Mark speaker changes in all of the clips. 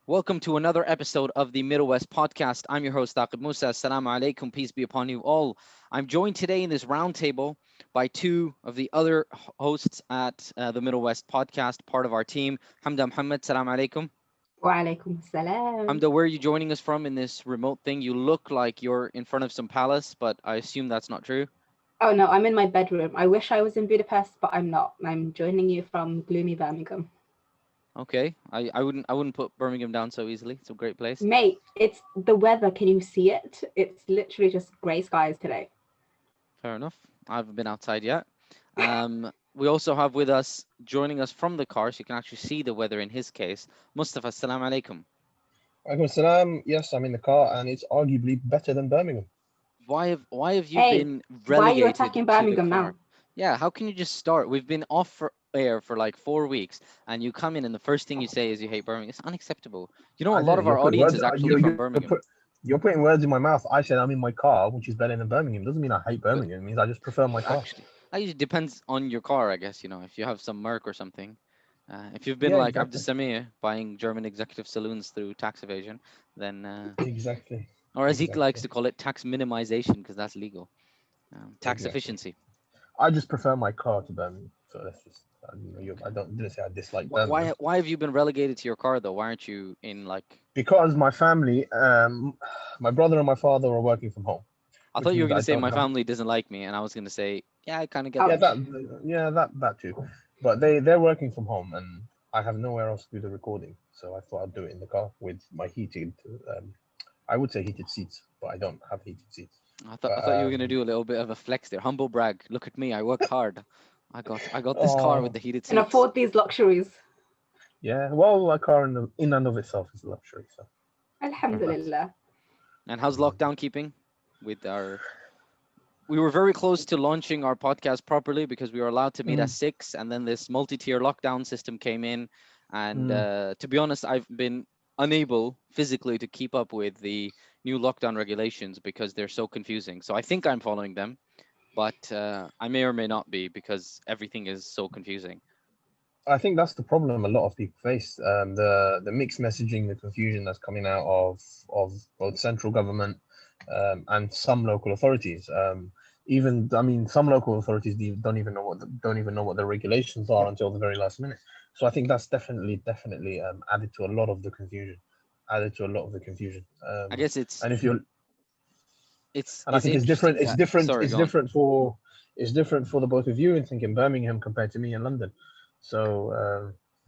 Speaker 1: Welcome to another episode of the Middle West podcast. I'm your host, Taqib Musa. Assalamu alaikum. Peace be upon you all. I'm joined today in this roundtable by two of the other hosts at the Middle West podcast, part of our team. Hamda Muhammad, Assalamu alaikum.
Speaker 2: Wa alaikum salam.
Speaker 1: Hamda, where are you joining us from in this remote thing? You look like you're in front of some palace, but I assume that's not true.
Speaker 2: Oh no, I'm in my bedroom. I wish I was in Budapest, but I'm not. I'm joining you from gloomy Birmingham.
Speaker 1: Okay, I wouldn't put Birmingham down so easily. It's a great place.
Speaker 2: Mate, it's the weather. Can you see it? It's literally just grey skies today.
Speaker 1: Fair enough. I haven't been outside yet. We also have with us, joining us from the car, so you can actually see the weather in his case, Mustafa, assalamu alaikum.
Speaker 3: Alaikum salam. Yes, I'm in the car, and it's arguably better than Birmingham.
Speaker 1: Why have you
Speaker 2: Hey,
Speaker 1: been
Speaker 2: why are you
Speaker 1: relegated
Speaker 2: attacking
Speaker 1: to the
Speaker 2: Birmingham
Speaker 1: car?
Speaker 2: now?
Speaker 1: Yeah, how can you just start? We've been off for air for like 4 weeks, and you come in and the first thing you say is you hate Birmingham. It's unacceptable. You know, a lot of our audience is actually from Birmingham.
Speaker 3: You're putting words in my mouth. I said I'm in my car, which is better than Birmingham. Doesn't mean I hate Birmingham. It means I just prefer my car.
Speaker 1: Actually, that usually depends on your car, I guess. You know, if you have some Merc or something. If you've been
Speaker 3: Yeah,
Speaker 1: like
Speaker 3: exactly.
Speaker 1: Abdus buying German executive saloons through tax evasion, then,
Speaker 3: Exactly.
Speaker 1: or as he likes
Speaker 3: Exactly.
Speaker 1: to call it, tax minimization, because that's legal. Tax
Speaker 3: Exactly.
Speaker 1: efficiency.
Speaker 3: I just prefer my car to Birmingham. So that's just. I didn't say I dislike Birmingham.
Speaker 1: Why have you been relegated to your car though? Why aren't you in like?
Speaker 3: Because my family, my brother and my father are working from home.
Speaker 1: I
Speaker 3: Which
Speaker 1: thought you were
Speaker 3: means
Speaker 1: gonna
Speaker 3: I
Speaker 1: say
Speaker 3: don't
Speaker 1: my
Speaker 3: have.
Speaker 1: family doesn't like me, and I was gonna say, yeah, I kind of get
Speaker 2: Oh.
Speaker 3: Yeah,
Speaker 1: that.
Speaker 3: that too. But they're working from home, and I have nowhere else to do the recording. So I thought I'd do it in the car with my heated. I would say heated seats, but I don't have heated seats.
Speaker 1: I thought you were gonna do a little bit of a flex there, humble brag. Look at me, I worked hard. I got this car with
Speaker 3: Oh,
Speaker 1: the heated
Speaker 2: Can
Speaker 1: seats.
Speaker 2: afford these luxuries.
Speaker 3: yeah. Well, a car in and of itself is a luxury. So
Speaker 2: Alhamdulillah.
Speaker 1: And how's lockdown keeping? With our, we were very close to launching our podcast properly because we were allowed to meet at 6, and then this multi-tier lockdown system came in, and to be honest, I've been unable physically to keep up with the new lockdown regulations because they're so confusing. So I think I'm following them, but I may or may not be because everything is so confusing.
Speaker 3: I think that's the problem a lot of people face. The mixed messaging, the confusion that's coming out of both central government and some local authorities. Even I mean, some local authorities don't even know what the regulations are until the very last minute. So I think that's definitely added to a lot of the confusion. Added to a lot of the confusion.
Speaker 1: I guess it's
Speaker 3: And if you're and I
Speaker 1: it's
Speaker 3: think it's
Speaker 1: interesting
Speaker 3: different. It's
Speaker 1: that,
Speaker 3: different.
Speaker 1: sorry,
Speaker 3: It's
Speaker 1: go on.
Speaker 3: different for the both of you in thinking Birmingham compared to me in London. So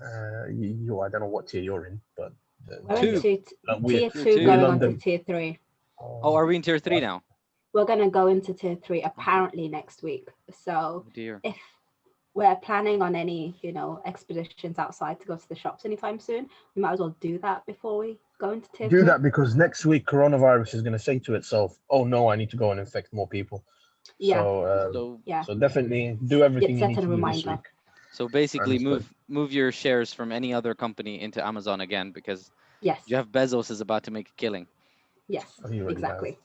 Speaker 3: I don't know what tier you're in, but
Speaker 2: We're
Speaker 1: Two.
Speaker 2: into
Speaker 3: we're
Speaker 2: tier
Speaker 1: Tier
Speaker 2: 2
Speaker 1: two.
Speaker 3: we're
Speaker 2: going on to
Speaker 3: London.
Speaker 2: tier 3.
Speaker 1: Oh, are we in tier 3 now?
Speaker 2: We're going to go into tier 3 apparently next week. So
Speaker 1: Oh dear.
Speaker 2: if we're planning on any, expeditions outside to go to the shops anytime soon, we might as well do that before we go into tier 3.
Speaker 3: Do that because next week coronavirus is going to say to itself, "Oh no, I need to go and infect more people."
Speaker 2: Yeah.
Speaker 1: So
Speaker 2: Yeah.
Speaker 3: So definitely do everything you
Speaker 2: Set
Speaker 3: need
Speaker 2: a
Speaker 3: to do this
Speaker 2: reminder.
Speaker 3: week.
Speaker 1: So basically,
Speaker 3: Understood.
Speaker 1: move your shares from any other company into Amazon again because
Speaker 2: Yes.
Speaker 1: Jeff Bezos is about to make a killing.
Speaker 2: Yes.
Speaker 3: Oh, he already
Speaker 2: Exactly.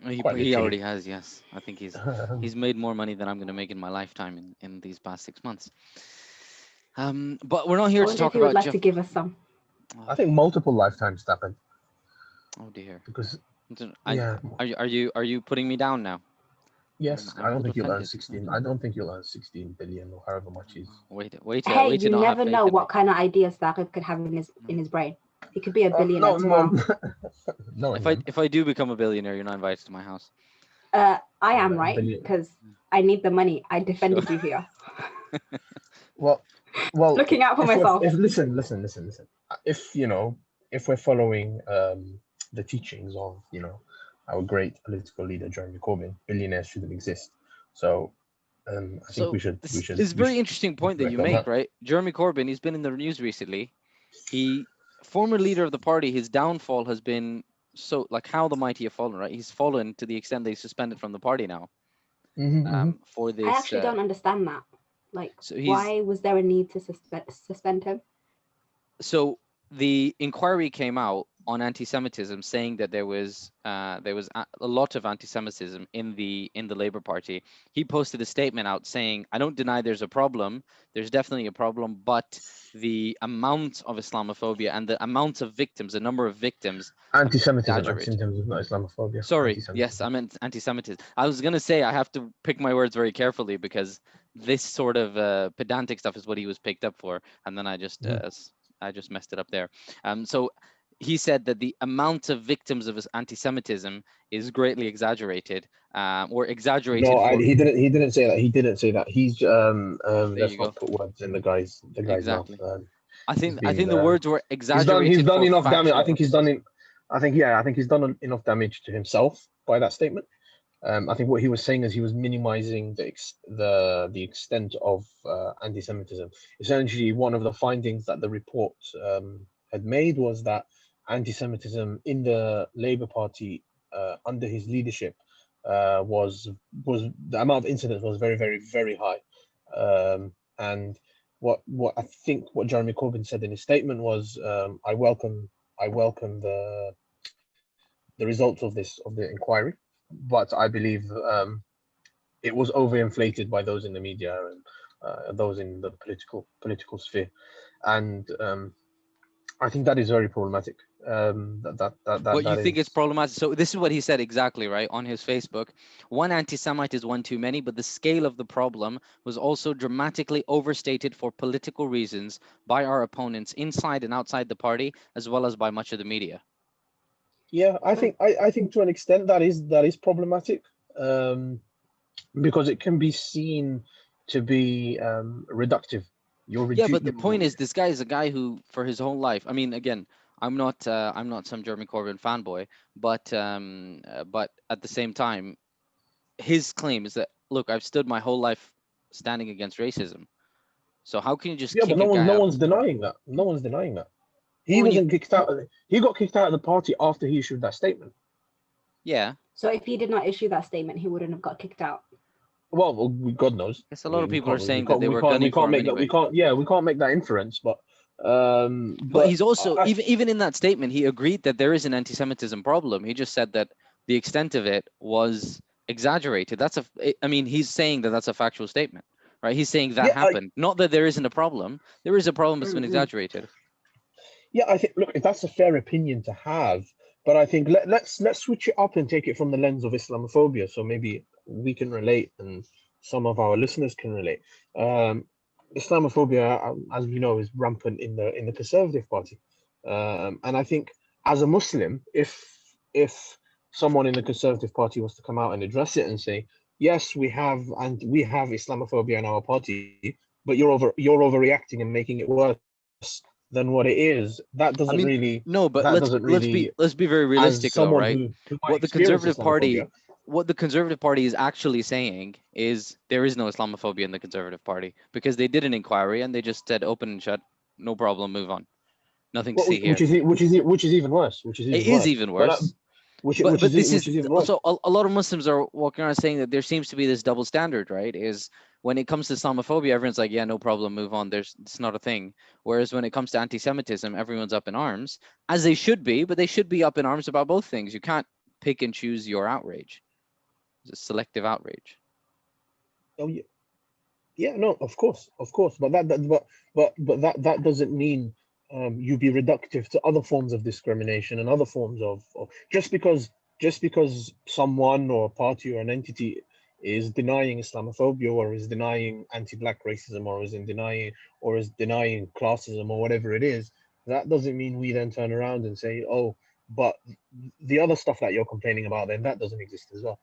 Speaker 3: Quite
Speaker 1: He
Speaker 3: literally.
Speaker 1: already has, yes. I think he's made more money than I'm going to make in my lifetime in these past 6 months. But we're not
Speaker 2: I
Speaker 1: here to
Speaker 2: wonder if
Speaker 1: talk
Speaker 2: you would
Speaker 1: about
Speaker 2: like
Speaker 1: Jeff.
Speaker 2: to give us some.
Speaker 3: I think multiple lifetimes happened
Speaker 1: Oh dear.
Speaker 3: because
Speaker 1: I,
Speaker 3: yeah,
Speaker 1: are you putting me down now?
Speaker 3: yes,
Speaker 1: I'm
Speaker 3: I
Speaker 1: a
Speaker 3: don't
Speaker 1: little
Speaker 3: think you'll earn
Speaker 1: offended.
Speaker 3: 16. I don't think you'll earn 16 billion or however much is.
Speaker 2: Hey,
Speaker 1: wait to
Speaker 2: you
Speaker 1: not have
Speaker 2: never
Speaker 1: faith
Speaker 2: know
Speaker 1: in me.
Speaker 2: what kind of ideas Tariq could have in his brain. He could be a
Speaker 3: No,
Speaker 2: billionaire tomorrow.
Speaker 3: no.
Speaker 1: If I do become a billionaire, you're not invited to my house.
Speaker 2: I am, right?
Speaker 3: Billion.
Speaker 2: Because I need the money. I defended you here.
Speaker 3: Well,
Speaker 2: Looking out for myself.
Speaker 3: Listen. If we're following the teachings of our great political leader Jeremy Corbyn, billionaires shouldn't exist. So I think we should
Speaker 1: This is a very interesting point that you
Speaker 3: reflect on
Speaker 1: make,
Speaker 3: that.
Speaker 1: right? Jeremy Corbyn, he's been in the news recently. He, former leader of the party, his downfall has been so like how the mighty have fallen, right? He's fallen to the extent they suspended from the party now. For this.
Speaker 2: I actually don't understand that. Like,
Speaker 1: So he's
Speaker 2: why was there a need to suspend him?
Speaker 1: so the inquiry came out on anti-Semitism, saying that there was a lot of anti-Semitism in the Labour Party. He posted a statement out saying, "I don't deny there's a problem. There's definitely a problem, but the amount of Islamophobia and the amount of victims, the number of victims,
Speaker 3: Anti-Semitism,
Speaker 1: exaggerated."
Speaker 3: anti-Semitism, not Islamophobia.
Speaker 1: Sorry, yes,
Speaker 3: Anti-Semitism.
Speaker 1: I meant anti-Semitism. I was gonna say I have to pick my words very carefully because this sort of pedantic stuff is what he was picked up for, and then I just messed it up there. So he said that the amount of victims of anti-Semitism is greatly exaggerated, or exaggerated
Speaker 3: No,
Speaker 1: for.
Speaker 3: he didn't. He didn't say that. He didn't say that. He's
Speaker 1: There
Speaker 3: let's
Speaker 1: you
Speaker 3: not
Speaker 1: go.
Speaker 3: put words in the guy's mouth.
Speaker 1: Exactly. I
Speaker 3: He's
Speaker 1: think
Speaker 3: been
Speaker 1: the words were
Speaker 3: he's
Speaker 1: exaggerated
Speaker 3: done
Speaker 1: for
Speaker 3: enough damage.
Speaker 1: factual
Speaker 3: I think he's
Speaker 1: purposes.
Speaker 3: done it. I think he's done enough damage to himself by that statement. I think what he was saying is he was minimizing the extent of anti-Semitism. Essentially, one of the findings that the report had made was that anti-Semitism in the Labour Party under his leadership was the amount of incidents was very, very, very high. And what I think what Jeremy Corbyn said in his statement was, I welcome the results of the inquiry, but I believe it was overinflated by those in the media and those in the political sphere, and I think that is very problematic.
Speaker 1: But you
Speaker 3: That
Speaker 1: think it's
Speaker 3: is.
Speaker 1: problematic? So this is what he said exactly, right, on his Facebook. One anti-Semite is one too many, but the scale of the problem was also dramatically overstated for political reasons by our opponents inside and outside the party, as well as by much of the media.
Speaker 3: Yeah, I think to an extent that is problematic, because it can be seen to be reductive.
Speaker 1: Yeah, but the point is, this guy is a guy who, for his whole life, I mean, again, I'm not some Jeremy Corbyn fanboy, but at the same time, his claim is that, look, I've stood my whole life standing against racism. So how can you just
Speaker 3: Yeah, but
Speaker 1: kick a guy
Speaker 3: no
Speaker 1: out?
Speaker 3: one's denying that. No one's denying that. He
Speaker 1: Well, when you,
Speaker 3: wasn't kicked out. He got kicked out of the party after he issued that statement.
Speaker 1: yeah,
Speaker 2: So if he did not issue that statement, he wouldn't have got kicked out.
Speaker 3: Well, God knows.
Speaker 1: I guess a lot of people are saying that they
Speaker 3: We
Speaker 1: were
Speaker 3: can't
Speaker 1: gunning for him
Speaker 3: make that.
Speaker 1: anyway.
Speaker 3: We can't make that inference. But
Speaker 1: he's also, even in that statement, he agreed that there is an anti-Semitism problem. He just said that the extent of it was exaggerated. I mean, he's saying that that's a factual statement, right? He's saying that happened, not that there isn't a problem. There is a problem, it's been exaggerated.
Speaker 3: Yeah, I think, look, if that's a fair opinion to have, but I think let's switch it up and take it from the lens of Islamophobia, so maybe we can relate and some of our listeners can relate. Islamophobia, as we know, is rampant in the Conservative Party, and I think as a Muslim, if someone in the Conservative Party was to come out and address it and say, yes, we have Islamophobia in our party, but you're overreacting and making it worse than what it is. That doesn't really.
Speaker 1: No, but let's be very realistic, though, right? What the Conservative Party is actually saying is there is no Islamophobia in the Conservative Party, because they did an inquiry and they just said open and shut, no problem, move on, nothing to see here.
Speaker 3: Which is even worse.
Speaker 1: It is even worse. But this is also a lot of Muslims are walking around saying that there seems to be this double standard, right? Is when it comes to Islamophobia, everyone's like, yeah, no problem, move on. It's not a thing. Whereas when it comes to anti-Semitism, everyone's up in arms, as they should be, but they should be up in arms about both things. You can't pick and choose your outrage. It's a selective outrage.
Speaker 3: Oh yeah, yeah, no, of course, but that doesn't mean you be reductive to other forms of discrimination and other forms of just because someone or a party or an entity is denying Islamophobia or is denying anti-black racism or is denying classism or whatever it is, that doesn't mean we then turn around and say, oh, but the other stuff that you're complaining about, then that doesn't exist as well.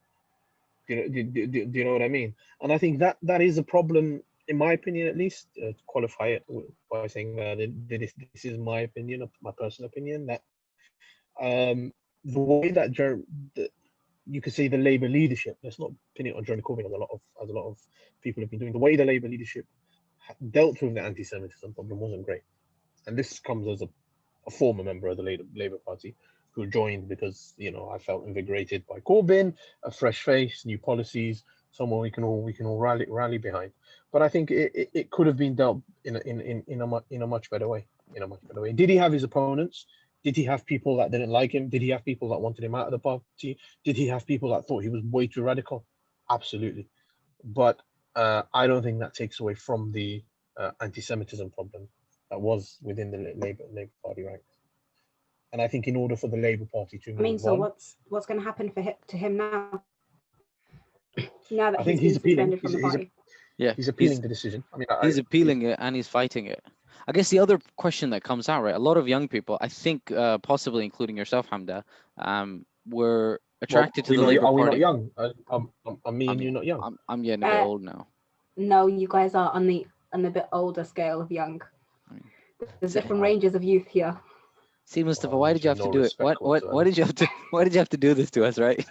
Speaker 3: Do you know what I mean? And I think that is a problem, in my opinion, at least, to qualify it by saying that this is my opinion, my personal opinion, that the way that you could say the Labour leadership, let's not pin it on Jeremy Corbyn, as a lot of people have been doing, the way the Labour leadership dealt with the anti-Semitism problem wasn't great. And this comes as a former member of the Labour Party who joined because, I felt invigorated by Corbyn, a fresh face, new policies, someone we can all rally behind. But I think it could have been dealt in a much better way. Did he have his opponents? Did he have people that didn't like him? Did he have people that wanted him out of the party? Did he have people that thought he was way too radical? Absolutely. But I don't think that takes away from the anti-Semitism problem that was within the Labour Party ranks. And I think in order for the Labour Party to move
Speaker 2: so
Speaker 3: on,
Speaker 2: what's going to happen to him now? Now that
Speaker 3: I think
Speaker 2: he's
Speaker 3: appealing.
Speaker 2: suspended from the party.
Speaker 3: He's appealing the decision. I mean,
Speaker 1: he's appealing it and he's fighting it. I guess the other question that comes out, right? A lot of young people, I think, possibly including yourself, Hamda, were attracted to the Labour Party.
Speaker 3: Are we not young? Are me and you not young?
Speaker 1: I'm getting a bit old now.
Speaker 2: No, you guys are on the bit older scale of young. There's different ranges of youth here.
Speaker 1: See, Mustafa, why did you have to do it? Why did you have to do this to us, right?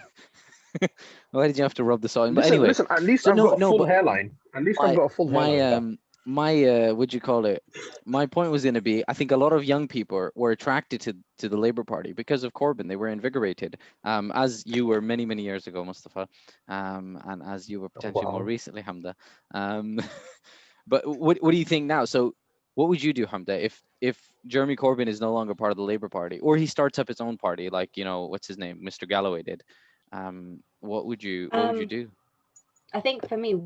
Speaker 1: Why did you have to rub the salt in? But anyway,
Speaker 3: listen. At least I've got a full hairline. At least I've got a full hairline.
Speaker 1: What'd you call it? My point was going to be, I think a lot of young people were attracted to the Labour Party because of Corbyn. They were invigorated, as you were many, many years ago, Mustafa, and as you were potentially more recently, Hamda. But what do you think now? So what would you do, Hamda, if Jeremy Corbyn is no longer part of the Labour Party, or he starts up his own party, like, what's his name, Mr. Galloway did? What would you do?
Speaker 2: I think for me,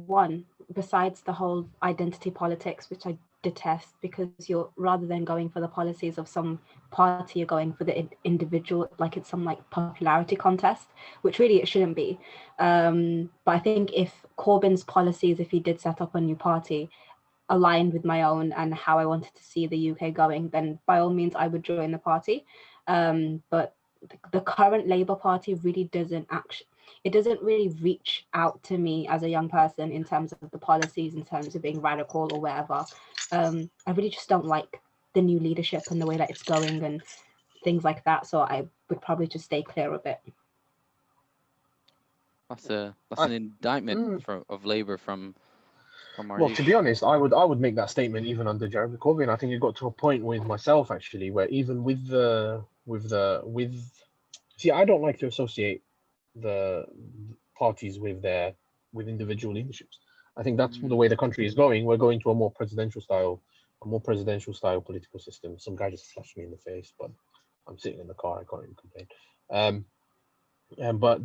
Speaker 2: besides the whole identity politics, which I detest, because you're, rather than going for the policies of some party, you're going for the individual, like it's some like popularity contest, which really it shouldn't be. But I think if Corbyn's policies, if he did set up a new party, aligned with my own and how I wanted to see the UK going, then by all means I would join the party. But the current Labour Party really doesn't really reach out to me as a young person in terms of the policies, in terms of being radical or whatever. I really just don't like the new leadership and the way that it's going and things like that. So I would probably just stay clear of it.
Speaker 1: That's an indictment of Labour from our
Speaker 3: Well, to be honest, I would make that statement even under Jeremy Corbyn. I think it got to a point with myself actually, where even with see, I don't like to associate the parties with individual leaderships. I think that's the way the country is going. We're going to a more presidential style political system. Some guy just flashed me in the face, but I'm sitting in the car. I can't even complain. But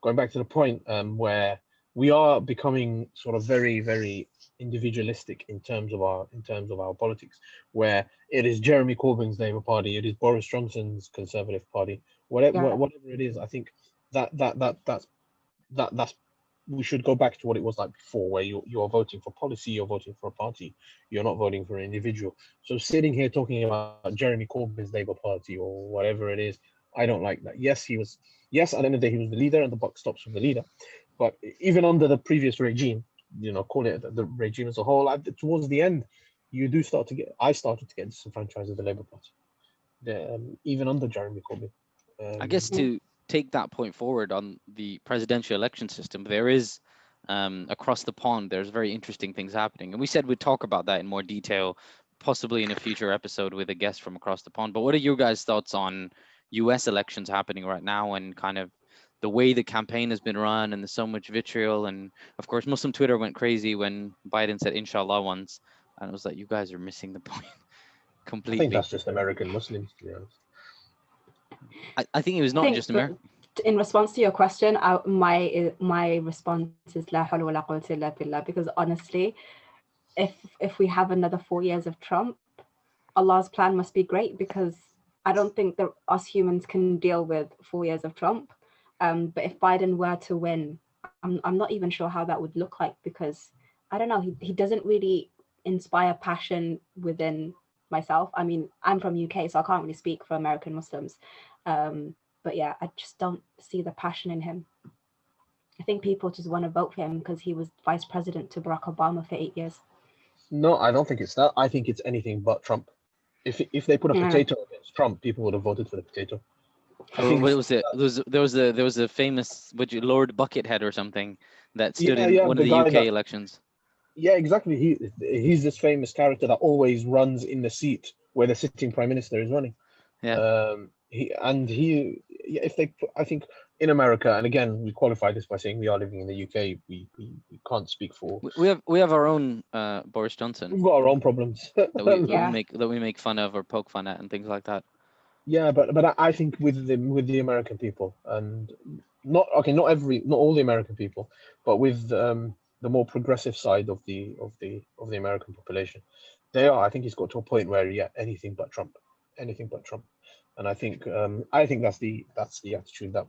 Speaker 3: going back to the point where we are becoming sort of very, very individualistic in terms of our politics, where it is Jeremy Corbyn's Labour Party, it is Boris Johnson's Conservative Party, whatever it is. I think that's we should go back to what it was like before, where you're voting for policy, you're voting for a party, you're not voting for an individual. So sitting here talking about Jeremy Corbyn's Labour Party or whatever it is, I don't like that. Yes, at the end of the day, he was the leader, and the buck stops with the leader. But even under the previous regime, call it the regime as a whole, towards the end, I started to get disenfranchised with the Labour Party, even under Jeremy Corbyn.
Speaker 1: I guess to take that point forward on the presidential election system, there is, across the pond, there's very interesting things happening. And we said we'd talk about that in more detail, possibly in a future episode with a guest from across the pond. But what are your guys' thoughts on US elections happening right now and kind of the way the campaign has been run, and there's so much vitriol, and of course Muslim Twitter went crazy when Biden said inshallah once, and it was like, you guys are missing the point completely.
Speaker 3: I think that's just American Muslims, to be honest.
Speaker 1: I think it was not just American.
Speaker 2: In response to your question, my response is la hawla wa la quwwata illa billah, because honestly, if we have another 4 years of Trump, Allah's plan must be great, because I don't think that us humans can deal with 4 years of Trump. But if Biden were to win, I'm not even sure how that would look like, because I don't know, he doesn't really inspire passion within myself. I mean, I'm from UK, so I can't really speak for American Muslims. But yeah, I just don't see the passion in him. I think people just want to vote for him because he was vice president to Barack Obama for 8 years.
Speaker 3: No, I don't think it's that. I think it's anything but Trump. If they put a potato against Trump, people would have voted for the potato.
Speaker 1: What was it? There was a famous Lord Buckethead or something that stood in one of the UK elections.
Speaker 3: Yeah, exactly. He's this famous character that always runs in the seat where the sitting prime minister is running.
Speaker 1: Yeah.
Speaker 3: Yeah, if they I think in America, and again we qualify this by saying we are living in the UK, we can't speak for,
Speaker 1: We have our own Boris Johnson
Speaker 3: we've got our own problems.
Speaker 2: Yeah.
Speaker 1: that we make fun of or poke fun at and things like that.
Speaker 3: Yeah, but I think with the American people, and not all the American people, but with the more progressive side of the American population, I think it's got to a point where, yeah, anything but Trump, anything but Trump. And I think that's the attitude that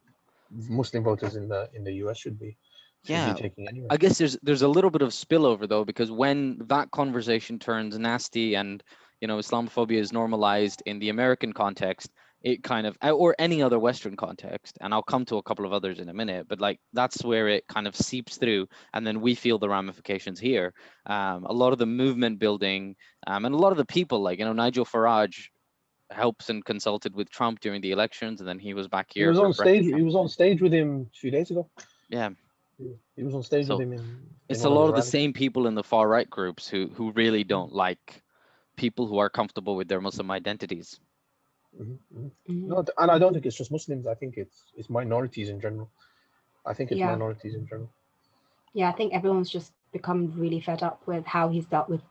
Speaker 3: Muslim voters in the US should be
Speaker 1: Yeah,
Speaker 3: taking anyway.
Speaker 1: I guess there's a little bit of spillover though, because when that conversation turns nasty and Islamophobia is normalized in the American context, it kind of, or any other Western context, and I'll come to a couple of others in a minute, but like that's where it kind of seeps through, and then we feel the ramifications here. A lot of the movement building, and a lot of the people, like Nigel Farage helps and consulted with Trump during the elections, and then he was back
Speaker 3: He
Speaker 1: here
Speaker 3: was
Speaker 1: for
Speaker 3: on
Speaker 1: a breakfast
Speaker 3: stage. He was on stage with him 2 days ago.
Speaker 1: Yeah.
Speaker 3: He was on stage with
Speaker 1: So
Speaker 3: him in
Speaker 1: it's a
Speaker 3: one of
Speaker 1: lot
Speaker 3: his
Speaker 1: of the
Speaker 3: rallies.
Speaker 1: same people in the far right groups who really don't like people who are comfortable with their Muslim identities.
Speaker 3: No, and I don't think it's just Muslims. I think it's minorities in general. I think it's
Speaker 2: Yeah.
Speaker 3: minorities in general.
Speaker 2: Yeah, I think everyone's just become really fed up with how he's dealt with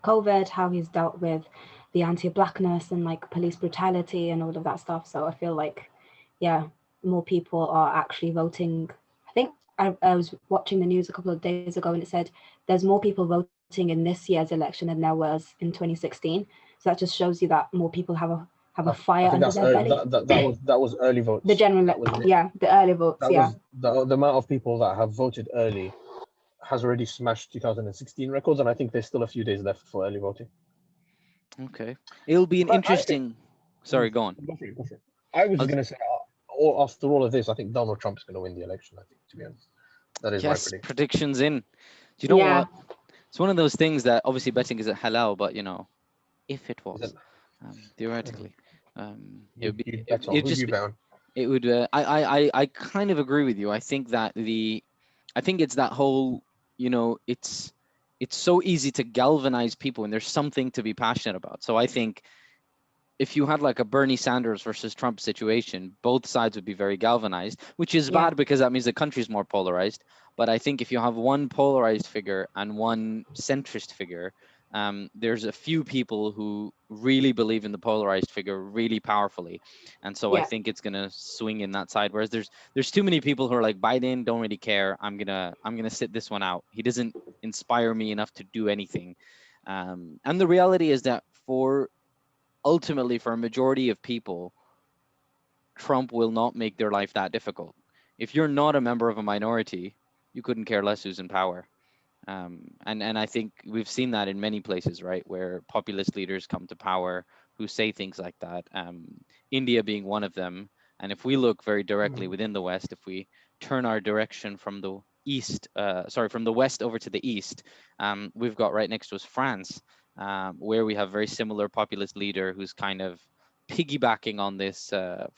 Speaker 2: COVID, how he's dealt with the anti-blackness and like police brutality and all of that stuff. So I feel like, yeah, more people are actually voting. I think I was watching the news a couple of days ago and it said there's more people voting in this year's election than there was in 2016. So that just shows you that more people have a fire under their belly.
Speaker 3: That was early votes.
Speaker 2: The general, the early votes.
Speaker 3: That was the amount of people that have voted early has already smashed 2016 records, and I think there's still a few days left for early voting.
Speaker 1: Okay, it'll be an interesting. Sorry, go on.
Speaker 3: Go for it. I was going to say, after all of this, I think Donald Trump's going to win the election. I think, to be honest, that is my prediction.
Speaker 1: Predictions in. Do you know what? It's one of those things that obviously betting isn't halal, but if it was, theoretically, it would be. It would. I kind of agree with you. I think that I think it's that whole. It's so easy to galvanize people, and there's something to be passionate about. So I think if you had like a Bernie Sanders versus Trump situation, both sides would be very galvanized, which is bad because that means the country's more polarized. But I think if you have one polarized figure and one centrist figure, there's a few people who really believe in the polarized figure really powerfully. And so I think it's going to swing in that side. Whereas there's too many people who are like, Biden, don't really care. I'm going to sit this one out. He doesn't inspire me enough to do anything. And the reality is that ultimately, for a majority of people, Trump will not make their life that difficult. If you're not a member of a minority, you couldn't care less who's in power. And I think we've seen that in many places, right, where populist leaders come to power who say things like that. India being one of them. And if we look very directly within the West, if we turn our direction from the from the West over to the East, we've got right next to us France, where we have very similar populist leader who's kind of piggybacking on this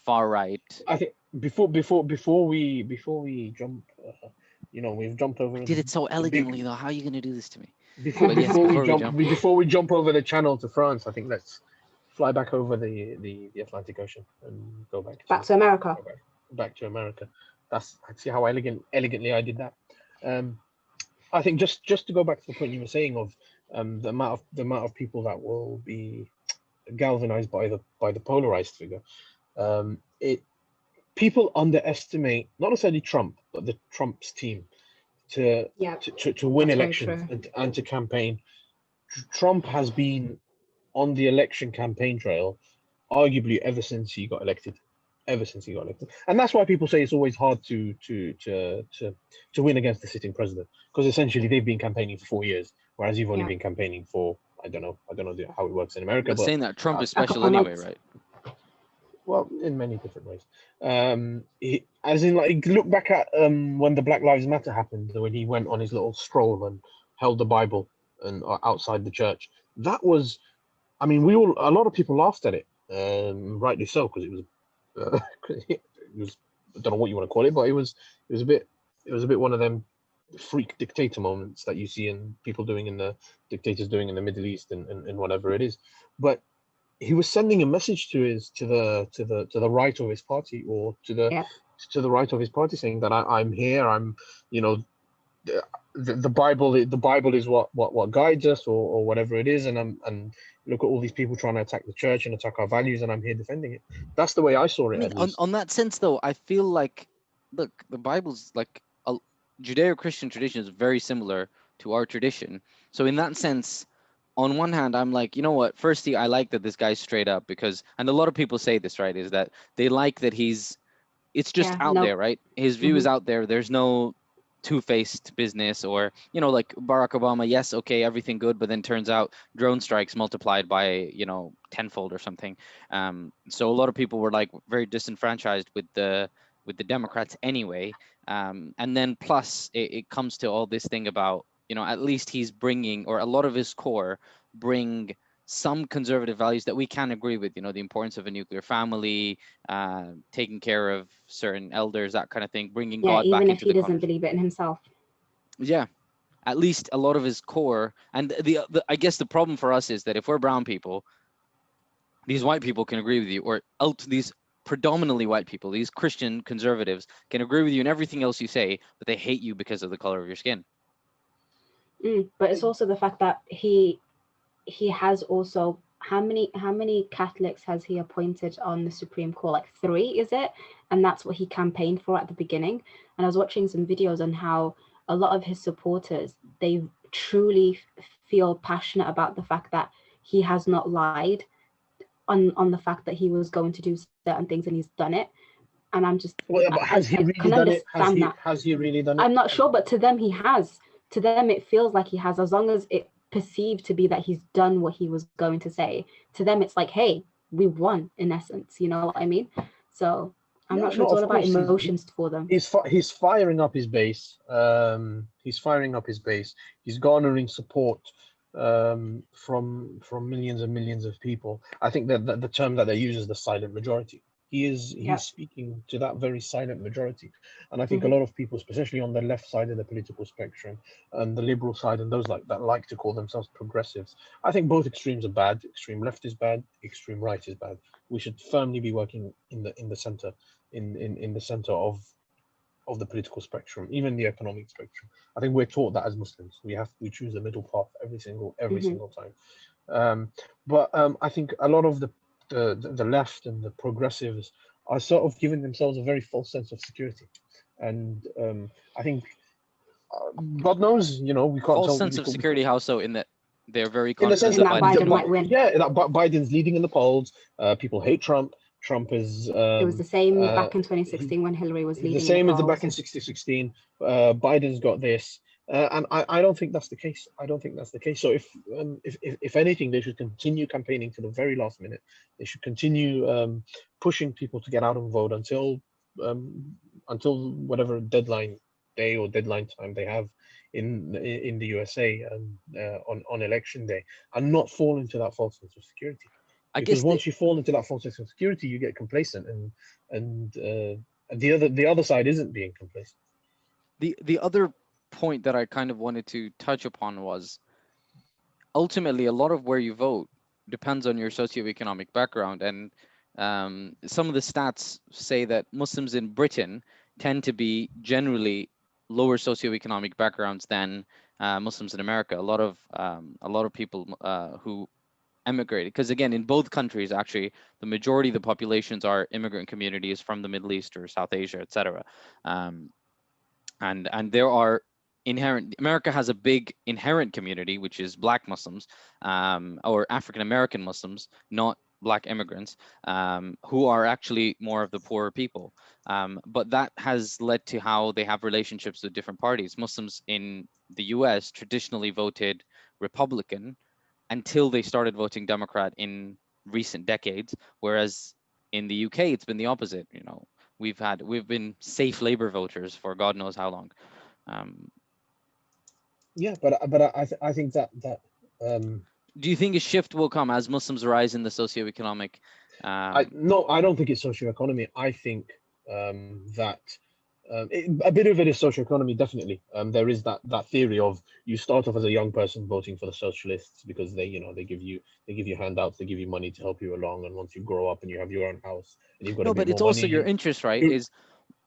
Speaker 1: far right.
Speaker 3: I think before we jump, we've jumped over.
Speaker 1: Did it so elegantly though. How are you going to do this to me?
Speaker 3: Before we jump over the channel to France, I think let's fly back over the Atlantic Ocean and go back
Speaker 2: to America.
Speaker 3: Back to America. See how elegantly I did that. I think just to go back to the point you were saying of the amount of people that will be galvanized by the polarized figure. People underestimate not necessarily Trump, but the Trump's team to win elections and to campaign. Trump has been on the election campaign trail, arguably ever since he got elected. And that's why people say it's always hard to win against the sitting president, because essentially they've been campaigning for 4 years, whereas you've only been campaigning for I don't know how it works in America.
Speaker 1: But saying that Trump is special anyway, right?
Speaker 3: Well, in many different ways. Look back at when the Black Lives Matter happened, when he went on his little stroll and held the Bible and outside the church. That was, a lot of people laughed at it, rightly so, because it was, I don't know what you want to call it, but it was a bit one of them freak dictator moments that you see in dictators doing in the Middle East and whatever it is. But he was sending a message to the right of his party, or
Speaker 2: Yeah.
Speaker 3: to the right of his party, saying that I'm here. I'm, you know, the Bible is what guides us, or whatever it is, and look at all these people trying to attack the church and attack our values, and I'm here defending it. That's the way I saw
Speaker 1: I
Speaker 3: it,
Speaker 1: mean,
Speaker 3: at
Speaker 1: on,
Speaker 3: least.
Speaker 1: on that sense, though, I feel like, look, the Bible's like a Judeo-Christian tradition is very similar to our tradition. So in that sense, on one hand, I'm like, you know what? Firstly, I like that this guy's straight up because, and a lot of people say this, right? Is that they like that it's just
Speaker 2: Yeah.
Speaker 1: out
Speaker 2: No.
Speaker 1: there, right? His view
Speaker 2: Hmm.
Speaker 1: is out there. There's no two-faced business, or like Barack Obama. Yes, okay, everything good, but then turns out drone strikes multiplied by tenfold or something. So a lot of people were like very disenfranchised with the Democrats anyway. And then plus it comes to all this thing about at least he's bringing, or a lot of his core bring some conservative values that we can agree with, the importance of a nuclear family, taking care of certain elders, that kind of thing, bringing
Speaker 2: Yeah.
Speaker 1: God back
Speaker 2: Even if
Speaker 1: into
Speaker 2: he
Speaker 1: the
Speaker 2: doesn't
Speaker 1: conversation.
Speaker 2: believe it in himself.
Speaker 1: Yeah, at least a lot of his core. And I guess the problem for us is that if we're brown people, these white people can agree with you, or these predominantly white people, these Christian conservatives can agree with you in everything else you say, but they hate you because of the color of your skin.
Speaker 2: But it's also the fact that he has also, how many Catholics has he appointed on the Supreme Court? Like 3, is it? And that's what he campaigned for at the beginning. And I was watching some videos on how a lot of his supporters, they truly feel passionate about the fact that he has not lied on the fact that he was going to do certain things and he's done it. And I'm just,
Speaker 3: Well, yeah, but has he
Speaker 2: I
Speaker 3: really
Speaker 2: can
Speaker 3: done it?
Speaker 2: understand that.
Speaker 3: Has he really done it?
Speaker 2: I'm not sure, but to them he has. To them it feels like he has, as long as it perceived to be that he's done what he was going to say. To them it's like, hey, we won, in essence, you know what I mean? So I'm
Speaker 3: Yeah,
Speaker 2: not sure,
Speaker 3: no,
Speaker 2: it's
Speaker 3: of
Speaker 2: all about
Speaker 3: course
Speaker 2: emotions for them.
Speaker 3: he's firing up his base. He's firing up his base. He's garnering support from millions and millions of people. I think that the term that they use is the silent majority. He's
Speaker 2: Yeah.
Speaker 3: speaking to that very silent majority, and I think a
Speaker 2: Hmm.
Speaker 3: lot of people, especially on the left side of the political spectrum and the liberal side, and those like to call themselves progressives, I think both extremes are bad. Extreme left is bad. Extreme right is bad. We should firmly be working in the center, in the center of the political spectrum, even the economic spectrum. I think we're taught that as Muslims. We choose the middle path every
Speaker 2: Hmm.
Speaker 3: single time. But I think a lot of the left and the progressives are sort of giving themselves a very false sense of security, and I think God knows, we can't
Speaker 1: False
Speaker 3: tell.
Speaker 1: sense of security, how so? In that they're very
Speaker 3: In the sense
Speaker 1: confident
Speaker 2: In
Speaker 1: that
Speaker 3: that,
Speaker 2: that
Speaker 1: Biden's
Speaker 2: Biden
Speaker 1: going to
Speaker 2: might
Speaker 1: win.
Speaker 2: win.
Speaker 3: yeah, that Biden's leading in the polls. People hate Trump. Trump is
Speaker 2: It was the same
Speaker 3: uh,
Speaker 2: back in
Speaker 3: he,
Speaker 2: 2016 when Hillary was
Speaker 3: the
Speaker 2: leading in the
Speaker 3: same as the back
Speaker 2: polls.
Speaker 3: in 2016. Biden's got this, and I don't think that's the case. I don't think that's the case. So if anything, they should continue campaigning to the very last minute. They should continue pushing people to get out and vote um, until whatever deadline day or deadline time they have in the USA on election day, and not fall into that false sense of security.
Speaker 1: I
Speaker 3: Because
Speaker 1: guess
Speaker 3: once you fall into that false sense of security, you get complacent, and the other side isn't being complacent.
Speaker 1: the other point that I kind of wanted to touch upon was, ultimately a lot of where you vote depends on your socioeconomic background. And some of the stats say that Muslims in Britain tend to be generally lower socioeconomic backgrounds than Muslims in America. A lot of people who emigrated, because again, in both countries, actually, the majority of the populations are immigrant communities from the Middle East or South Asia, etc. Um, and there are inherent, America has a big inherent community, which is Black Muslims, or African American Muslims, not Black immigrants, who are actually more of the poorer people. But that has led to how they have relationships with different parties. Muslims in the US traditionally voted Republican until they started voting Democrat in recent decades, whereas in the UK it's been the opposite. We've been safe labor voters for God knows how long. Um,
Speaker 3: Yeah, but I think that um,
Speaker 1: do you think a shift will come as Muslims rise in the socioeconomic?
Speaker 3: I don't think it's socioeconomy. I think that A bit of it is social economy, definitely. There is that theory of you start off as a young person voting for the socialists because they give you handouts, they give you money to help you along, and once you grow up and you have your own house and you've got a
Speaker 1: No,
Speaker 3: bit
Speaker 1: but it's
Speaker 3: more
Speaker 1: also your
Speaker 3: money,
Speaker 1: interest, right?
Speaker 3: you,
Speaker 1: Is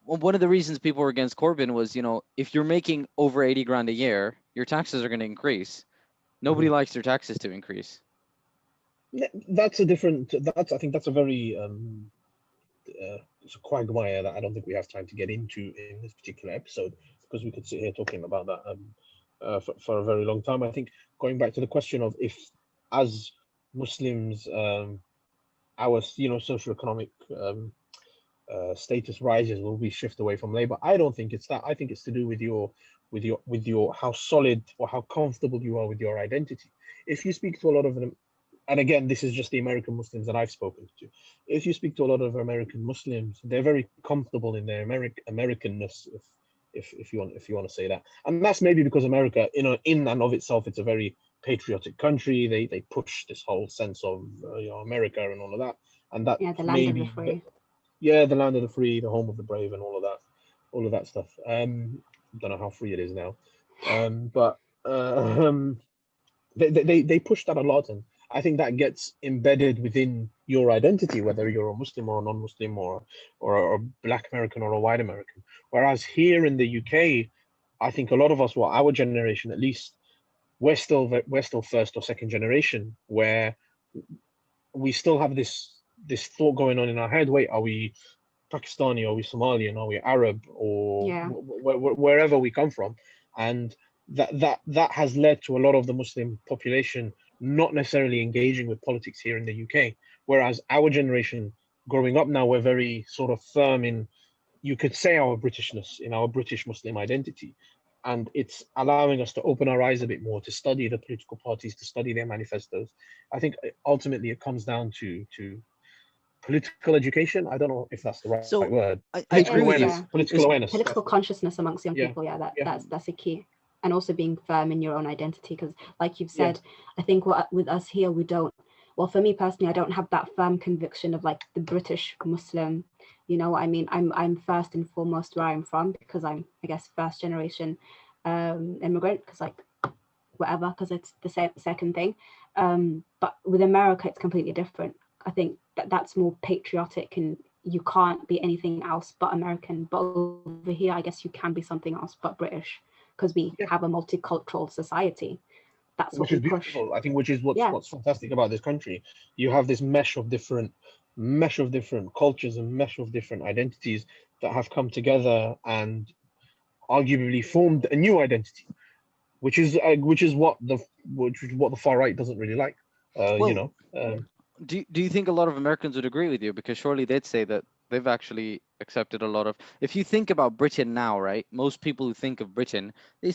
Speaker 1: one of the reasons people were against Corbyn was, if you're making over 80 grand a year, your taxes are going to increase. Nobody likes their taxes to increase.
Speaker 3: that's a different. That's I think that's a very it's a quagmire that I don't think we have time to get into in this particular episode because we could sit here talking about that for a very long time. I think going back to the question of if, as Muslims, our socioeconomic status rises, will we shift away from labor? I don't think it's that. I think it's to do with your how solid or how comfortable you are with your identity. If you speak to a lot of them, and again, this is just the American Muslims that I've spoken to. If you speak to a lot of American Muslims, they're very comfortable in their Americanness, if you want to say that. And that's maybe because America, in and of itself, it's a very patriotic country. They push this whole sense of America and all of that, and that
Speaker 2: Yeah, the land of the
Speaker 3: maybe
Speaker 2: free.
Speaker 3: yeah, the land of the free, the home of the brave, and all of that stuff. Don't know how free it is now, but they push that a lot, and I think that gets embedded within your identity, whether you're a Muslim or a non-Muslim or a Black American or a white American. Whereas here in the UK, I think a lot of us, well, our generation at least, we're still first or second generation, where we still have this thought going on in our head. Wait, are we Pakistani? Are we Somalian? Are we Arab? Or
Speaker 2: Yeah.
Speaker 3: wherever we come from? And that has led to a lot of the Muslim population not necessarily engaging with politics here in the UK. Whereas our generation, growing up now, we're very sort of firm in, you could say, our Britishness, in our British Muslim identity. And it's allowing us to open our eyes a bit more, to study the political parties, to study their manifestos. I think ultimately it comes down to political education. I don't know if that's the right
Speaker 1: So
Speaker 3: word.
Speaker 1: I
Speaker 3: Political
Speaker 1: agree with
Speaker 3: awareness.
Speaker 1: you.
Speaker 3: Political awareness.
Speaker 2: Political consciousness amongst young
Speaker 3: Yeah.
Speaker 2: people. Yeah,
Speaker 3: Yeah.
Speaker 2: that's a key. And also being firm in your own identity, because like you've
Speaker 3: Yeah.
Speaker 2: said, I think with us here, we don't, well, for me personally, I don't have that firm conviction of like the British Muslim, you know what I mean? I'm first and foremost where I'm from, because I'm, I guess, first generation immigrant, because like whatever, because it's the second thing. But with America, it's completely different. I think that's more patriotic, and you can't be anything else but American. But over here, I guess you can be something else but British, because we have a multicultural society. That's what
Speaker 3: which is
Speaker 2: we push.
Speaker 3: beautiful. I think which is what's fantastic about this country. You have this mesh of different cultures and mesh of different identities that have come together and arguably formed a new identity, which is what the far right doesn't really like.
Speaker 1: Do you think a lot of Americans would agree with you? Because surely they'd say that they've actually accepted a lot of. If you think about Britain now, right? Most people who think of Britain, they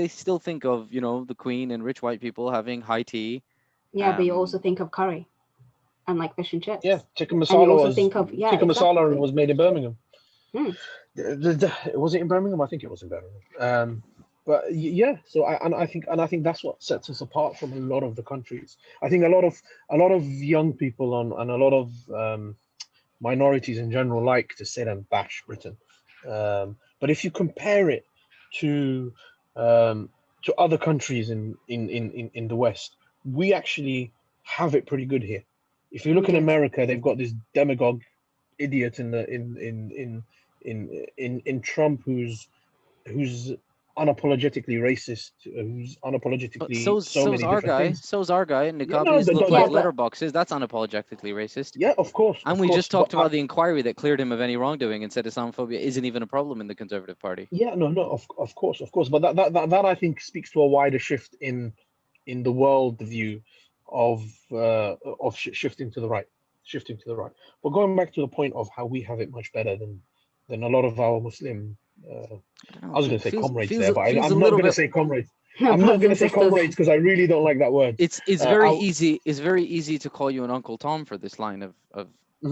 Speaker 1: still think of the Queen and rich white people having high tea.
Speaker 2: Yeah, but you also think of curry and like fish and chips.
Speaker 3: Yeah, tikka
Speaker 2: and you
Speaker 3: masala
Speaker 2: also
Speaker 3: was
Speaker 2: think of
Speaker 3: masala was made in Birmingham.
Speaker 2: Hmm.
Speaker 3: Was it in Birmingham? I think it was in Birmingham. But yeah, so I think that's what sets us apart from a lot of the countries. I think a lot of young people and a lot of minorities in general like to sit and bash Britain. But if you compare it to other countries in the West, we actually have it pretty good here. If you look in America, they've got this demagogue idiot in Trump who's unapologetically racist, who's unapologetically
Speaker 1: so's our guy.
Speaker 3: things.
Speaker 1: So's our guy.
Speaker 3: Yeah,
Speaker 1: Niqabis look like letterboxes. That's unapologetically racist.
Speaker 3: Yeah, of course.
Speaker 1: And we just talked about the inquiry that cleared him of any wrongdoing and said Islamophobia isn't even a problem in the Conservative Party.
Speaker 3: Yeah, of course. But that I think speaks to a wider shift in the world view of shifting to the right. But going back to the point of how we have it much better than a lot of our Muslim. I was going to say comrades there, but I'm not going to say comrades. I'm not going to say comrades because I really don't like that word.
Speaker 1: It's very easy. It's very easy to call you an Uncle Tom for this line of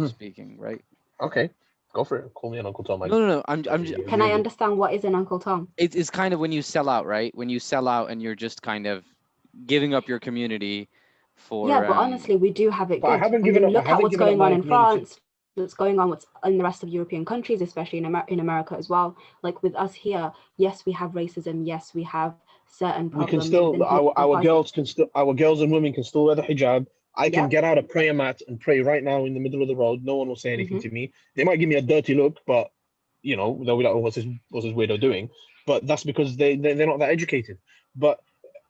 Speaker 1: speaking, right?
Speaker 3: Okay, go for it. Call me an Uncle Tom.
Speaker 1: No. I'm just.
Speaker 2: Can I understand what is an Uncle Tom?
Speaker 1: It's kind of when you sell out, right? When you sell out and you're just kind of giving up your community for.
Speaker 2: Yeah, but honestly, we do have it good.
Speaker 3: I haven't given up.
Speaker 2: Look at what's going on in France. that's going on, what's in the rest of European countries, especially in America as well. Like with us here, yes, we have racism. Yes, we have certain
Speaker 3: We can
Speaker 2: problems
Speaker 3: still
Speaker 2: within
Speaker 3: our
Speaker 2: political
Speaker 3: girls can still our girls and women can still wear the hijab. I can
Speaker 2: Yep.
Speaker 3: get out a prayer mat and pray right now in the middle of the road. No one will say anything
Speaker 2: Mhm.
Speaker 3: to me. They might give me a dirty look, but they'll be like, "Oh, what's this weirdo doing?" But that's because they're not that educated. But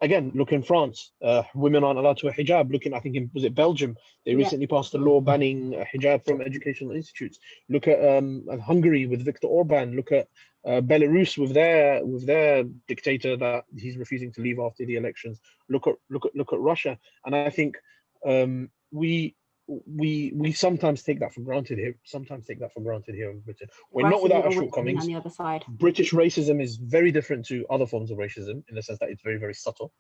Speaker 3: again, look in France, women aren't allowed to wear hijab. I think was it Belgium? They
Speaker 2: Yeah.
Speaker 3: recently passed a law banning hijab from educational institutes. Look at Hungary with Viktor Orban. Look at Belarus with their dictator that he's refusing to leave after the elections. Look at Russia, and I think we sometimes take that for granted here. Sometimes take that for granted here in Britain.
Speaker 2: The
Speaker 3: We're not
Speaker 2: grass isn't
Speaker 3: without our
Speaker 2: always green on
Speaker 3: shortcomings.
Speaker 2: the other side.
Speaker 3: British racism is very different to other forms of racism in the sense that it's very, very subtle,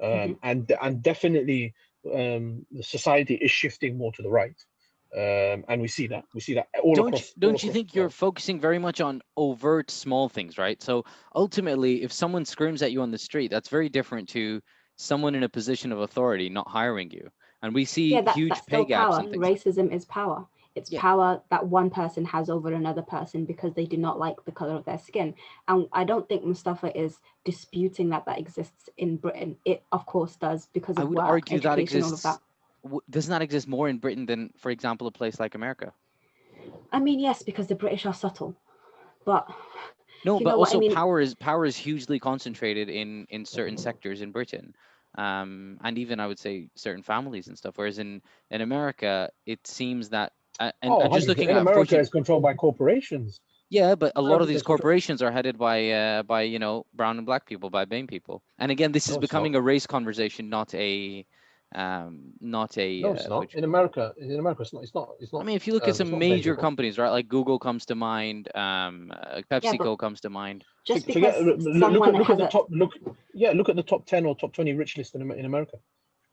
Speaker 3: and definitely the society is shifting more to the right, and we see that all across.
Speaker 1: Don't you think you're focusing very much on overt small things, right? So ultimately, if someone screams at you on the street, that's very different to someone in a position of authority not hiring you. And we see
Speaker 2: Yeah,
Speaker 1: huge
Speaker 2: that's
Speaker 1: pay
Speaker 2: still
Speaker 1: gaps
Speaker 2: power.
Speaker 1: and things.
Speaker 2: Racism is power. It's
Speaker 1: Yeah.
Speaker 2: power that one person has over another person because they do not like the color of their skin. And I don't think Mustafa is disputing that exists in Britain. It of course does because
Speaker 1: I
Speaker 2: of
Speaker 1: would
Speaker 2: work,
Speaker 1: argue that
Speaker 2: education, all of that.
Speaker 1: does not exist more in Britain than, for example, a place like America.
Speaker 2: I mean, yes, because the British are subtle, but
Speaker 1: No,
Speaker 2: you
Speaker 1: but
Speaker 2: know what I
Speaker 1: also
Speaker 2: mean?
Speaker 1: power is hugely concentrated in certain sectors in Britain, and even I would say certain families and stuff. Whereas in America, it seems that and just
Speaker 3: 100%.
Speaker 1: looking
Speaker 3: In
Speaker 1: at
Speaker 3: America,
Speaker 1: Fortune,
Speaker 3: it's controlled by corporations.
Speaker 1: yeah, but a lot of these
Speaker 3: America's controlled.
Speaker 1: corporations are headed by brown and black people, by BAME people. And again, this is
Speaker 3: No, it's not.
Speaker 1: becoming a race conversation, not a
Speaker 3: No, it's not. In America, it's not. It's not. It's
Speaker 1: I
Speaker 3: not.
Speaker 1: mean, if you look at
Speaker 3: It's
Speaker 1: some
Speaker 3: not based
Speaker 1: major
Speaker 3: on.
Speaker 1: companies, right, like Google comes to mind,
Speaker 2: Yeah, but
Speaker 1: PepsiCo comes to mind.
Speaker 2: just
Speaker 3: Forget.
Speaker 2: because
Speaker 3: Look
Speaker 2: someone
Speaker 3: at
Speaker 2: has
Speaker 3: the
Speaker 2: a
Speaker 3: top. Look at the top 10 or top 20 rich list in America.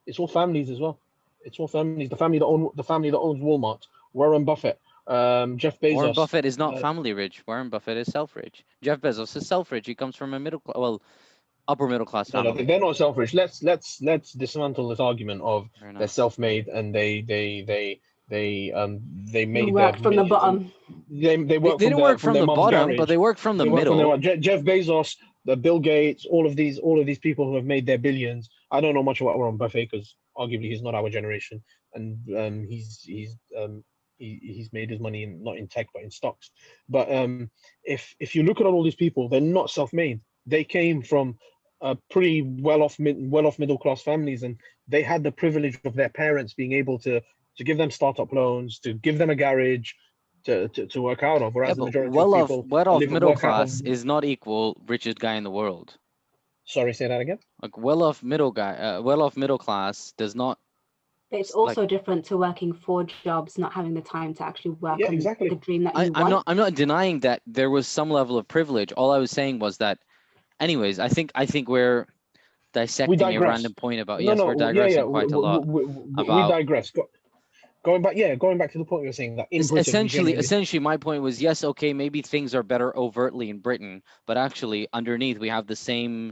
Speaker 3: It's all families as well. It's all families. The family that owns Walmart, Warren Buffett, Jeff
Speaker 1: Warren
Speaker 3: Bezos.
Speaker 1: Buffett is not family rich. Warren Buffett is self-rich. Jeff Bezos is self-rich. He comes from a upper middle class
Speaker 3: No,
Speaker 1: family.
Speaker 3: they're not selfish. Let's dismantle this argument of
Speaker 1: Fair
Speaker 3: they're
Speaker 1: enough.
Speaker 3: self-made and they made their
Speaker 2: work from the
Speaker 3: millions.
Speaker 2: bottom.
Speaker 3: They
Speaker 1: They
Speaker 3: work
Speaker 1: didn't work
Speaker 3: from
Speaker 1: from
Speaker 3: their
Speaker 1: the
Speaker 3: mom's
Speaker 1: bottom, but
Speaker 3: garage.
Speaker 1: they worked from the
Speaker 3: They work from
Speaker 1: middle.
Speaker 3: Jeff Bezos, the Bill Gates, all of these people who have made their billions. I don't know much about Warren Buffett because arguably he's not our generation, and he's made his money not in tech but in stocks. But if you look at all these people, they're not self-made. They came from pretty well-off middle class families, and they had the privilege of their parents being able to give them startup loans, to give them a garage to work out of,
Speaker 1: Yeah,
Speaker 3: whereas the
Speaker 1: but
Speaker 3: majority of people
Speaker 1: well off middle
Speaker 3: work out of.
Speaker 1: class is not equal richest guy in the world.
Speaker 3: Sorry, say that again.
Speaker 1: Like well off middle class does not.
Speaker 2: But it's also different to working 4 jobs, not having the time to actually work
Speaker 3: Yeah,
Speaker 2: on
Speaker 3: exactly.
Speaker 2: the dream that you want.
Speaker 1: I'm not denying that there was some level of privilege. All I was saying was that, anyways, I think we're
Speaker 3: We
Speaker 1: dissecting a
Speaker 3: digress.
Speaker 1: random point about.
Speaker 3: No,
Speaker 1: Yes, we're
Speaker 3: no, yeah,
Speaker 1: digressing quite a lot
Speaker 3: we
Speaker 1: about.
Speaker 3: digress. Going back to the point you were saying that in Britain, we genuinely.
Speaker 1: Essentially, my point was, yes, okay, maybe things are better overtly in Britain, but actually underneath we have the same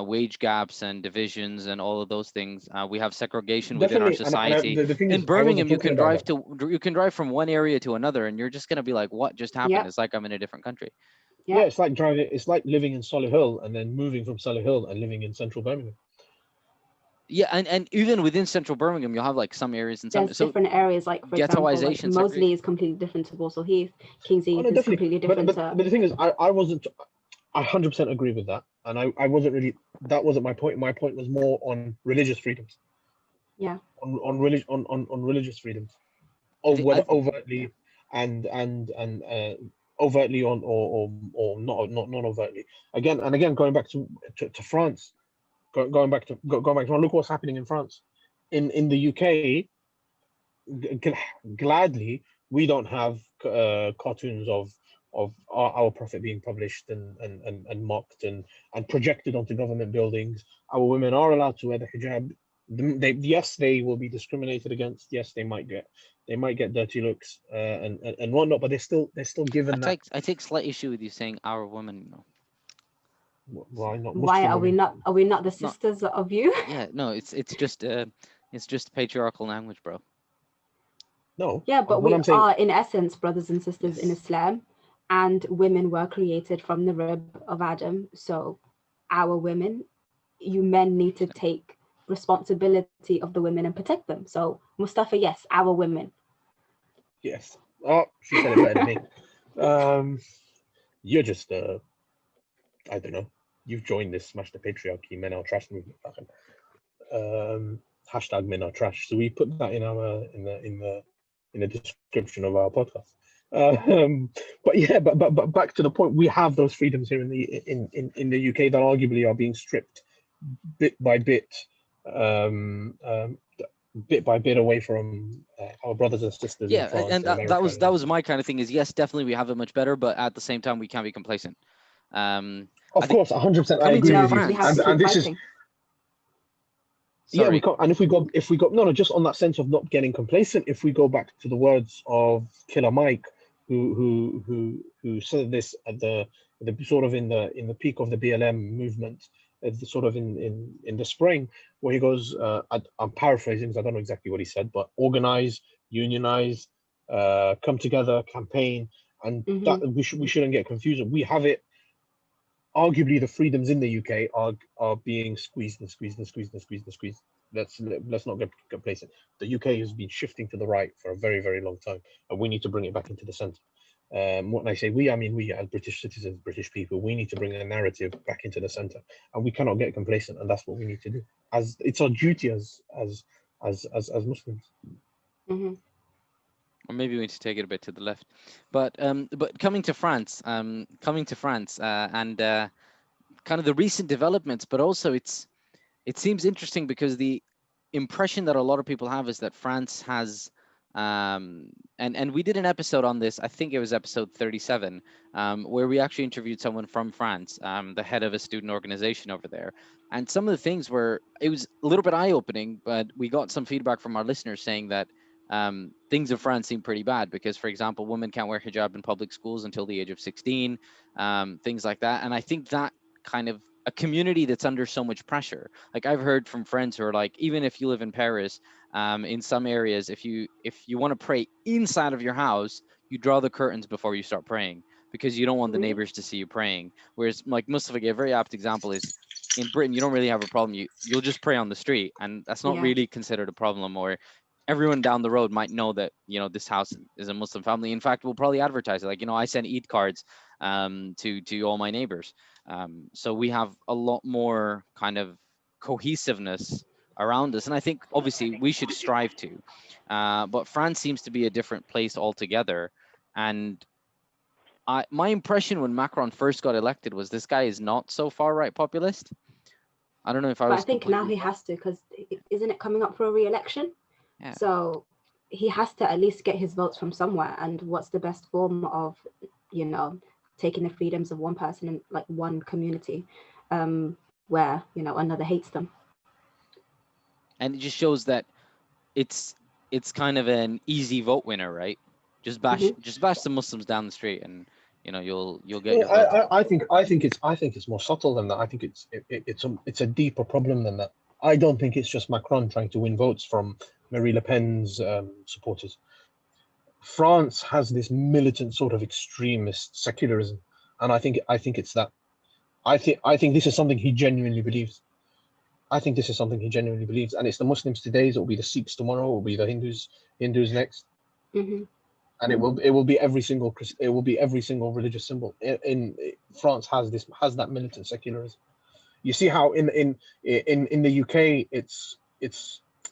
Speaker 1: wage gaps and divisions and all of those things. We have segregation within our
Speaker 3: Definitely,
Speaker 1: society.
Speaker 3: the thing
Speaker 1: In
Speaker 3: is, I wasn't
Speaker 1: Birmingham,
Speaker 3: talking about that.
Speaker 1: you can drive from one area to another, and you're just gonna be like, what just happened?
Speaker 2: Yep.
Speaker 1: It's like I'm in a different country.
Speaker 3: Yeah,
Speaker 2: Yeah.
Speaker 3: it's like living in Solihull and then moving from Solihull and living in central Birmingham.
Speaker 1: Yeah, and even within central Birmingham, you'll have like some areas and some
Speaker 2: There's different areas, like for example, like
Speaker 1: ghettoization,
Speaker 2: Moseley is completely different to Walsall Heath. King's
Speaker 3: Oh,
Speaker 2: Heath
Speaker 3: no,
Speaker 2: is
Speaker 3: definitely.
Speaker 2: completely different
Speaker 3: But the thing is, I wasn't. I 100% agree with that, and I wasn't really. That wasn't my point. My point was more on religious freedoms.
Speaker 2: Yeah.
Speaker 3: On religious freedoms, or whether overtly and overtly on or not overtly. Again, going back to France, going back to look what's happening in France, in the UK. Gladly, we don't have cartoons of our prophet being published and mocked and projected onto government buildings. Our women are allowed to wear the hijab. Yes, they will be discriminated against. Yes, they might get dirty looks and whatnot. But they're still given that.
Speaker 1: I take slight issue with you saying our woman.
Speaker 3: Why not?
Speaker 2: Why
Speaker 3: Muslim
Speaker 2: are we
Speaker 3: women?
Speaker 2: not? Are we not the sisters of you?
Speaker 1: Yeah, no, it's just patriarchal language, bro.
Speaker 3: No.
Speaker 2: Yeah, but
Speaker 3: what
Speaker 2: we
Speaker 3: I'm saying,
Speaker 2: are, in essence, brothers and sisters in
Speaker 1: Yes.
Speaker 2: Islam, and women were created from the rib of Adam. So our women, you men need to take responsibility of the women and protect them. So Mustafa, yes, our women.
Speaker 3: yes. Oh, she said it better than me. You're just I don't know. You've joined this smash the patriarchy men are trash movement. Hashtag men are trash. So we put that in our in the description of our podcast. But yeah, but back to the point, we have those freedoms here in the UK that arguably are being stripped bit by bit, bit by bit away from our brothers and sisters in
Speaker 1: Yeah,
Speaker 3: France
Speaker 1: and
Speaker 3: and America.
Speaker 1: that was my kind of thing. Is yes, definitely we have it much better, but at the same time we can't be complacent. I
Speaker 3: Of
Speaker 1: think
Speaker 3: course, 100%, I
Speaker 1: coming
Speaker 3: agree
Speaker 1: to
Speaker 2: No,
Speaker 3: with you.
Speaker 2: we have
Speaker 1: France,
Speaker 2: to keep
Speaker 3: And this is,
Speaker 2: fighting.
Speaker 3: yeah, we
Speaker 1: sorry,
Speaker 3: can't. And if we go, no, just on that sense of not getting complacent, if we go back to the words of Killer Mike, who said this at the sort of in the peak of the BLM movement, at the sort of in the spring, where he goes, I'm paraphrasing because I don't know exactly what he said, but organize, unionize, come together, campaign, and that we shouldn't get confused. We have it. Arguably, the freedoms in the UK are being squeezed and squeezed and squeezed and squeezed and squeezed. Let's not get complacent. The UK has been shifting to the right for a very, very long time, and we need to bring it back into the centre. When I say we, I mean we as British citizens, British people. We need to bring a narrative back into the centre, and we cannot get complacent, and that's what we need to do. As it's our duty as Muslims.
Speaker 2: Mm-hmm.
Speaker 1: or maybe we need to take it a bit to the left. But coming to France, and kind of the recent developments, but also it seems interesting because the impression that a lot of people have is that France has and we did an episode on this, I think it was episode 37, where we actually interviewed someone from France, the head of a student organization over there, and some of the things were, it was a little bit eye-opening, but we got some feedback from our listeners saying that things in France seem pretty bad because, for example, women can't wear hijab in public schools until the age of 16, things like that. And I think that kind of a community that's under so much pressure. Like I've heard from friends who are like, even if you live in Paris, in some areas, if you want to pray inside of your house, you draw the curtains before you start praying because you don't want the neighbors to see you praying. Whereas, like Mustafa gave a very apt example, is in Britain you don't really have a problem. You'll just pray on the street, and that's not really considered a problem. Or everyone down the road might know that this house is a Muslim family. In fact, we'll probably advertise it. Like I send Eid cards to all my neighbors. So we have a lot more kind of cohesiveness around us, and I think obviously we should strive to. But France seems to be a different place altogether. And my impression when Macron first got elected was this guy is not so far right populist. I don't know if I
Speaker 2: But
Speaker 1: was.
Speaker 2: I think now he has to, because isn't it coming up for a re-election?
Speaker 1: Yeah.
Speaker 2: So he has to at least get his votes from somewhere. And what's the best form of, taking the freedoms of one person in like one community, where another hates them.
Speaker 1: And it just shows that it's kind of an easy vote winner, right? Just bash the Muslims down the street, and you'll get your vote.
Speaker 3: I think it's more subtle than that. I think it's a deeper problem than that. I don't think it's just Macron trying to win votes from Marie Le Pen's supporters. France has this militant sort of extremist secularism, and I think it's that. I think this is something he genuinely believes. And it's the Muslims today. It will be the Sikhs tomorrow. It will be the Hindus next, and it will be every single religious symbol. In France has that militant secularism. You see how in the UK it's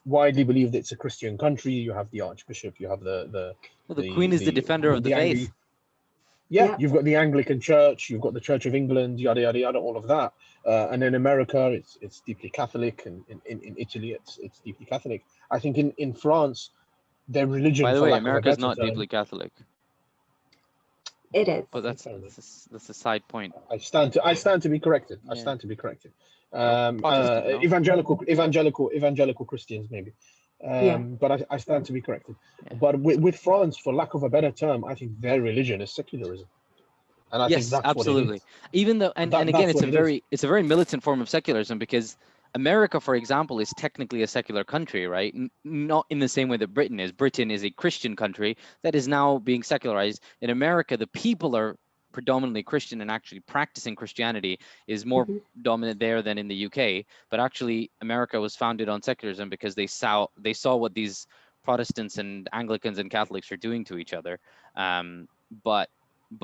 Speaker 3: widely believed it's a Christian country. You have the Archbishop. You have the
Speaker 1: Queen is the defender of the faith.
Speaker 3: Yeah, you've got the Anglican Church, you've got the Church of England, yada yada yada, all of that. And in America, it's deeply Catholic, and in Italy, it's deeply Catholic. I think in France, their religion.
Speaker 1: By the way, America is not deeply Catholic.
Speaker 2: It is.
Speaker 1: But that's a side point.
Speaker 3: I stand to be corrected. Yeah. I stand to be corrected. Evangelical Christians maybe. But I stand to be corrected. Yeah. But with France, for lack of a better term, I think their religion is secularism, and I think that's
Speaker 1: absolutely.
Speaker 3: What it is.
Speaker 1: Even though, and again, it's a very militant form of secularism, because America, for example, is technically a secular country, right? Not in the same way that Britain is. Britain is a Christian country that is now being secularized. In America, the people are predominantly Christian, and actually practicing Christianity is more
Speaker 2: Mhm.
Speaker 1: dominant there than in the UK. But actually, America was founded on secularism because they saw what these Protestants and Anglicans and Catholics are doing to each other. Um, but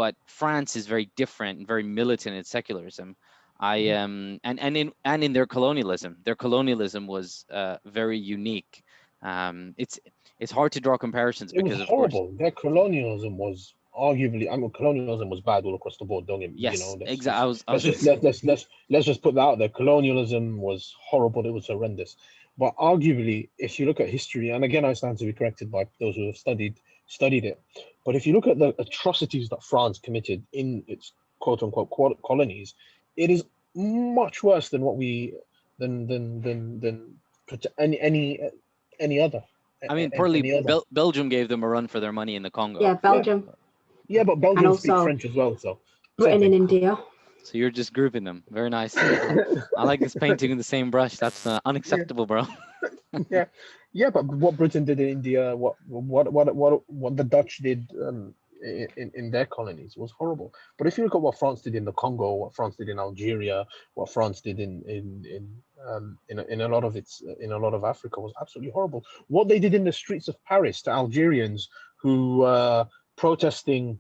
Speaker 1: but France is very different and very militant in secularism. And in their colonialism. Their colonialism was very unique. It's hard to draw comparisons
Speaker 3: It was
Speaker 1: because, of course,
Speaker 3: horrible. Their colonialism was arguably, I mean, colonialism was bad all across the board. Don't get me,
Speaker 1: yes,
Speaker 3: let's
Speaker 1: exactly. I
Speaker 3: just
Speaker 1: was I was
Speaker 3: let's
Speaker 1: gonna
Speaker 3: just
Speaker 1: say,
Speaker 3: let's just put that out there. Colonialism was horrible. It was horrendous. But arguably, if you look at history, and again, I stand to be corrected by those who have studied it. But if you look at the atrocities that France committed in its quote unquote colonies, it is much worse than what we than any other
Speaker 1: I mean, probably
Speaker 3: any other.
Speaker 1: Belgium gave them a run for their money in the Congo.
Speaker 2: Yeah,
Speaker 3: Yeah,
Speaker 2: Belgium
Speaker 3: yeah, but
Speaker 2: and
Speaker 3: Belgians speak
Speaker 2: also
Speaker 3: French as well, so same
Speaker 2: Britain and
Speaker 3: thing.
Speaker 2: India.
Speaker 1: So you're just grouping them. Very nice. I like this painting in the same brush. That's
Speaker 3: Yeah,
Speaker 1: unacceptable, bro.
Speaker 3: yeah, yeah. But what Britain did in India, what the Dutch did in their colonies was horrible. But if you look at what France did in the Congo, what France did in Algeria, what France did in a lot of Africa was absolutely horrible. What they did in the streets of Paris to Algerians who protesting,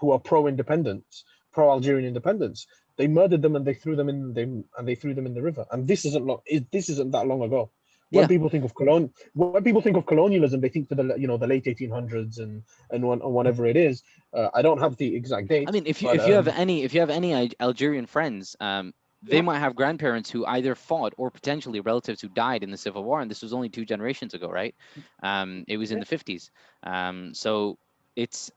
Speaker 3: who are pro-independence, pro-Algerian independence, they murdered them and they threw them in the river. And this isn't that long ago. When
Speaker 1: Yeah.
Speaker 3: people think of colonialism, they think to the late 1800s and whatever it is. I don't have the exact date.
Speaker 1: I mean, if
Speaker 3: but,
Speaker 1: you have any Algerian friends, they
Speaker 2: Yeah.
Speaker 1: might have grandparents who either fought or potentially relatives who died in the Civil War, and this was only 2 generations ago, right? It was in
Speaker 3: Yeah.
Speaker 1: the 50s. So it's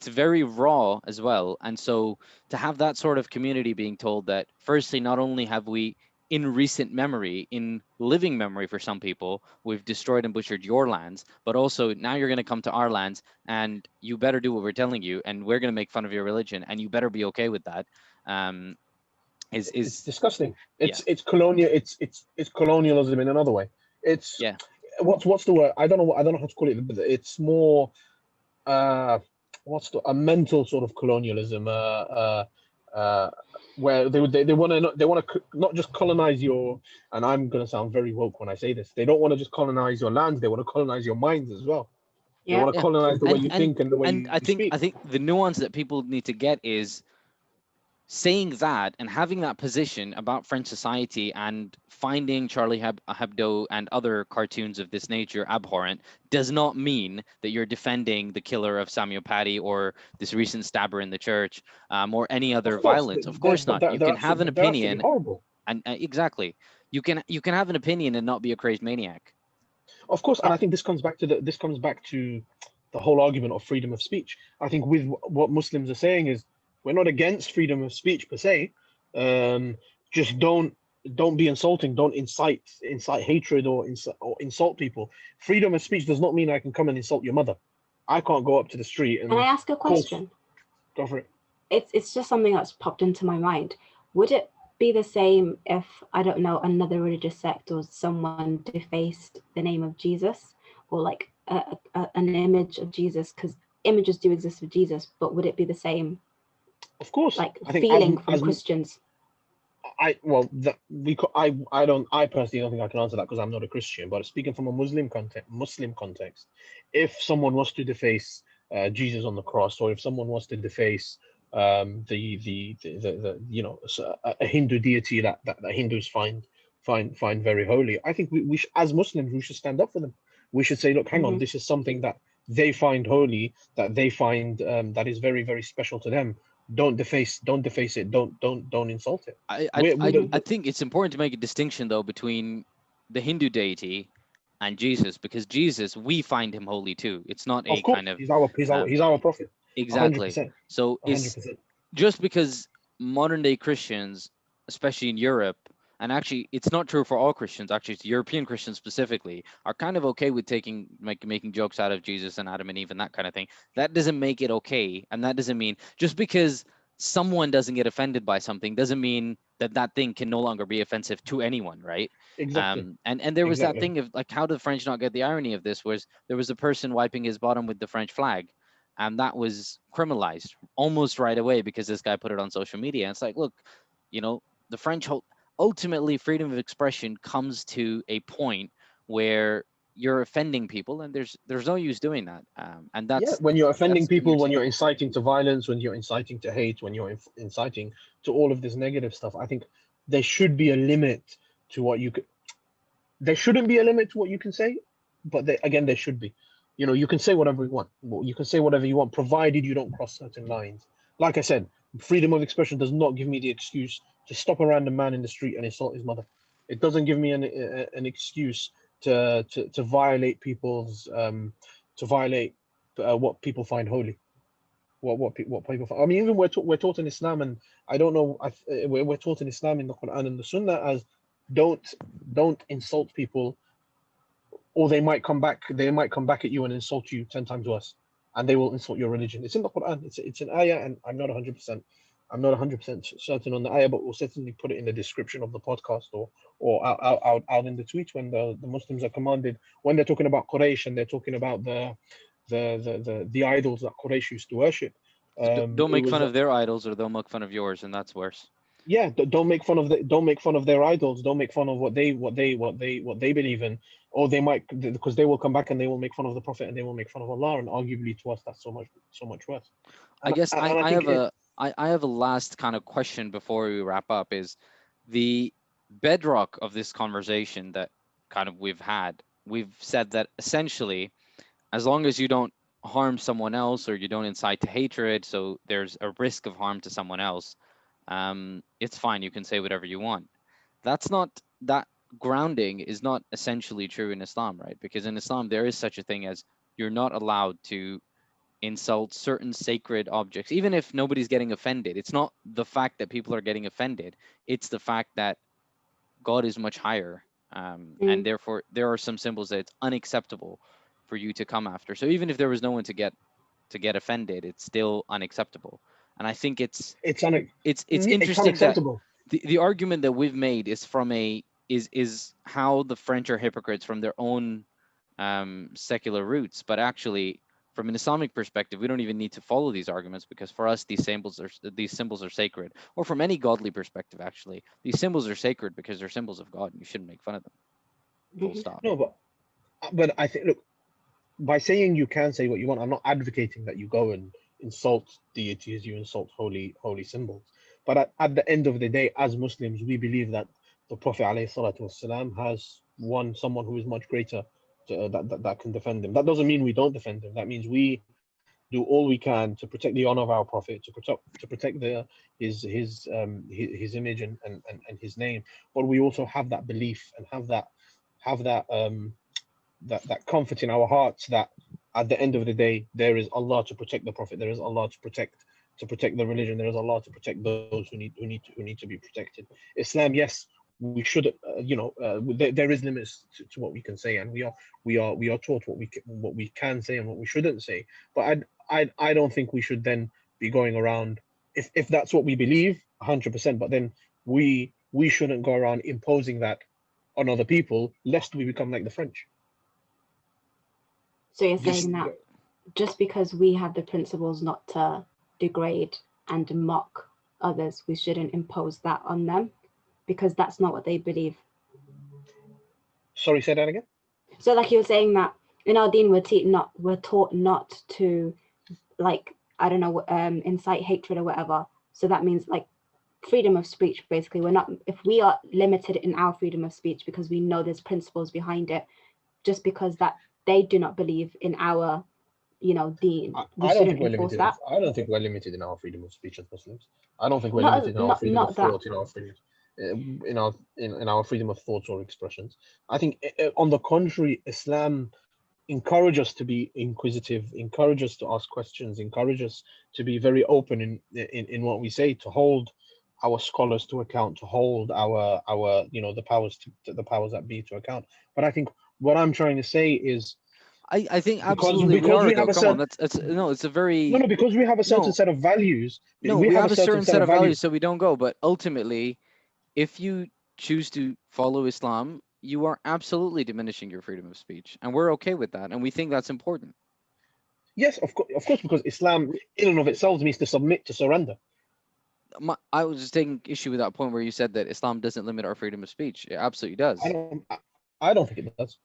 Speaker 1: very raw as well. And so to have that sort of community being told that, firstly, not only have we in recent memory, in living memory for some people, we've destroyed and butchered your lands, but also now you're going to come to our lands and you better do what we're telling you, and we're going to make fun of your religion, and you better be okay with that. Um,
Speaker 3: It's
Speaker 1: is
Speaker 3: disgusting.
Speaker 1: Yeah,
Speaker 3: It's colonial. It's colonialism in another way. It's
Speaker 1: yeah.
Speaker 3: what's the word? I don't know how to call it, but it's more a mental sort of colonialism. Uh, where they want to not just colonize your, and I'm gonna sound very woke when I say this. They don't want to just colonize your lands. They want to colonize your minds as well. They
Speaker 2: Yeah.
Speaker 3: want to
Speaker 1: Yeah,
Speaker 3: colonize the way
Speaker 1: and
Speaker 3: you
Speaker 1: and
Speaker 3: think and the way
Speaker 1: and
Speaker 3: you
Speaker 1: I think
Speaker 3: speak.
Speaker 1: the nuance that people need to get is saying that and having that position about French society and finding Charlie Hebdo and other cartoons of this nature abhorrent does not mean that you're defending the killer of Samuel Paty or this recent stabber in the church, or any
Speaker 3: Of
Speaker 1: other
Speaker 3: course,
Speaker 1: violence. Of course not. You can have an
Speaker 3: they're absolutely
Speaker 1: opinion,
Speaker 3: horrible.
Speaker 1: and exactly, you can have an opinion and not be a crazed maniac.
Speaker 3: Of course, and
Speaker 2: Yeah.
Speaker 3: I think this comes back to the whole argument of freedom of speech. I think with what Muslims are saying is we're not against freedom of speech per se. Just don't be insulting. Don't incite hatred or insult people. Freedom of speech does not mean I can come and insult your mother. I can't go up to the street
Speaker 2: Can I
Speaker 3: and
Speaker 2: ask a
Speaker 3: call.
Speaker 2: question?
Speaker 3: Go for it.
Speaker 2: It's just something that's popped into my mind. Would it be the same if, I don't know, another religious sect or someone defaced the name of Jesus, or like an image of Jesus? Because images do exist of Jesus, but would it be the same
Speaker 3: Of course,
Speaker 2: like
Speaker 3: I think
Speaker 2: feeling from Christians?
Speaker 3: I personally don't think I can answer that because I'm not a Christian. But speaking from a Muslim context, if someone was to deface Jesus on the cross, or if someone was to deface a Hindu deity that Hindus find very holy, I think as Muslims we should stand up for them. We should say, look, hang on,
Speaker 2: Mhm.
Speaker 3: this is something that they find holy, that they find that is very, very special to them. Don't deface it. Don't insult it.
Speaker 1: I I
Speaker 3: We
Speaker 1: I,
Speaker 3: don't.
Speaker 1: I think it's important to make a distinction though between the Hindu deity and Jesus, because Jesus, we find him holy too. It's not a
Speaker 3: Of course,
Speaker 1: kind of
Speaker 3: he's our prophet. hundred
Speaker 1: exactly.
Speaker 3: percent,
Speaker 1: So
Speaker 3: hundred
Speaker 1: is
Speaker 3: percent.
Speaker 1: just because modern day Christians, especially in Europe, and actually it's not true for all Christians, actually it's European Christians specifically, are kind of okay with making jokes out of Jesus and Adam and Eve and that kind of thing. That doesn't make it okay, and that doesn't mean just because someone doesn't get offended by something doesn't mean that thing can no longer be offensive to anyone, right?
Speaker 3: Exactly.
Speaker 1: And there was that
Speaker 3: Exactly.
Speaker 1: thing of like, how did the French not get the irony of this? Was there was a person wiping his bottom with the French flag, and that was criminalized almost right away because this guy put it on social media. And it's like, look, the French ultimately freedom of expression comes to a point where you're offending people, and there's no use doing that. And
Speaker 3: Yeah,
Speaker 1: that's
Speaker 3: when you're offending
Speaker 1: that's the
Speaker 3: people,
Speaker 1: huge
Speaker 3: when you're
Speaker 1: thing.
Speaker 3: inciting to violence, when you're inciting to hate, when you're inciting to all of this negative stuff, I think there should be a limit to what you could. There shouldn't be a limit to what you can say, but again, there should be. You can say whatever you want. You can say whatever you want, provided you don't cross certain lines. Like I said, freedom of expression does not give me the excuse to stop a random man in the street and insult his mother. It doesn't give me an excuse to violate people's to violate what people find holy. What people find. I mean, even we're taught in Islam, and I don't know. We're taught in Islam in the Quran and the Sunnah as don't don't insult people, or they might come back. They might come back at you and insult you 10 times worse, and they will insult your religion. It's in the Quran. It's an ayah, and I'm not 100% certain on the ayah, but we'll certainly put it in the description of the podcast or out in the tweets when the Muslims are commanded, when they're talking about Quraysh and they're talking about the idols that Quraysh used to worship.
Speaker 1: Don't
Speaker 3: It
Speaker 1: make
Speaker 3: was
Speaker 1: fun of their idols, or they'll make fun of yours, and that's worse.
Speaker 3: yeah. Don't make fun of their idols. Don't make fun of what they believe in, or they might, because they will come back and they will make fun of the Prophet and they will make fun of Allah, and arguably to us that's so much worse.
Speaker 1: I
Speaker 3: And
Speaker 1: guess
Speaker 3: and I
Speaker 1: I
Speaker 3: think
Speaker 1: have I have a last kind of question before we wrap up. Is the bedrock of this conversation that kind of we've said that essentially, as long as you don't harm someone else or you don't incite to hatred, so there's a risk of harm to someone else, it's fine. You can say whatever you want. That's not that grounding is not essentially true in Islam, right? Because in Islam there is such a thing as you're not allowed to insult certain sacred objects, even if nobody's getting offended. It's not the fact that people are getting offended; it's the fact that God is much higher, and
Speaker 2: Mm.
Speaker 1: therefore there are some symbols that it's unacceptable for you to come after. So even if there was no one to get offended, it's still unacceptable. And I think
Speaker 3: it's un-
Speaker 1: it's
Speaker 3: it's
Speaker 1: interesting that
Speaker 3: unacceptable.
Speaker 1: the argument that we've made is from is how the French are hypocrites from their own secular roots, but actually from an Islamic perspective, we don't even need to follow these arguments because for us these symbols are sacred. Or from any godly perspective, actually, these symbols are sacred because they're symbols of God, and you shouldn't make fun of them. Full
Speaker 2: Mhm.
Speaker 1: stop.
Speaker 3: No, but I think, look, by saying you can say what you want, I'm not advocating that you go and insult deities, you insult holy symbols. But at the end of the day, as Muslims, we believe that the Prophet ﷺ has someone who is much greater that can defend him. That doesn't mean we don't defend him. That means we do all we can to protect the honor of our Prophet, to protect his image and his name. But we also have that belief and have that comfort in our hearts that at the end of the day there is Allah to protect the Prophet, there is Allah to protect the religion, there is Allah to protect those who need to be protected. Islam, yes, we should there is limits to what we can say, and we are taught what we can say and what we shouldn't say. But I don't think we should then be going around, if that's what we believe 100%, but then we shouldn't go around imposing that on other people lest we become like the French.
Speaker 2: So you're
Speaker 3: Just
Speaker 2: saying that just because we have the principles not to degrade and mock others, we shouldn't impose that on them because that's not what they believe.
Speaker 3: Sorry, say that again.
Speaker 2: So like you were saying that in our deen we're taught not to, like, I don't know, incite hatred or whatever. So that means like freedom of speech, basically. We're not, if we are limited in our freedom of speech because we know there's principles behind it, just because that they do not believe in our, deen, we
Speaker 3: I don't
Speaker 2: shouldn't
Speaker 3: think we're
Speaker 2: enforce
Speaker 3: limited.
Speaker 2: that.
Speaker 3: I don't think we're limited in our freedom of speech as Muslims. I don't think we're
Speaker 2: Not
Speaker 3: limited in our
Speaker 2: not
Speaker 3: freedom of
Speaker 2: not that.
Speaker 3: thought, in our freedom of thoughts or expressions. I think, on the contrary, Islam encourage us to be inquisitive, encourage us to ask questions, encourage us to be very open in what we say, to hold our scholars to account, to hold our the powers that be to account. But I think what I'm trying to say is,
Speaker 1: I think
Speaker 3: because
Speaker 1: absolutely we
Speaker 3: because
Speaker 1: are,
Speaker 3: we have
Speaker 1: though.
Speaker 3: a
Speaker 1: Come on,
Speaker 3: certain
Speaker 1: that's no, it's a
Speaker 3: no,
Speaker 1: very
Speaker 3: no, because we have a certain
Speaker 1: no
Speaker 3: set of values.
Speaker 1: no.
Speaker 3: We
Speaker 1: We
Speaker 3: have
Speaker 1: have
Speaker 3: a
Speaker 1: a
Speaker 3: certain
Speaker 1: certain
Speaker 3: set
Speaker 1: set
Speaker 3: of
Speaker 1: of values,
Speaker 3: values.
Speaker 1: so we don't go. But ultimately, if you choose to follow Islam, you are absolutely diminishing your freedom of speech, and we're okay with that, and we think that's important.
Speaker 3: Yes, of course, because Islam in and of itself means to submit, to surrender.
Speaker 1: I was just taking issue with that point where you said that Islam doesn't limit our freedom of speech. It absolutely does.
Speaker 3: I don't think it does.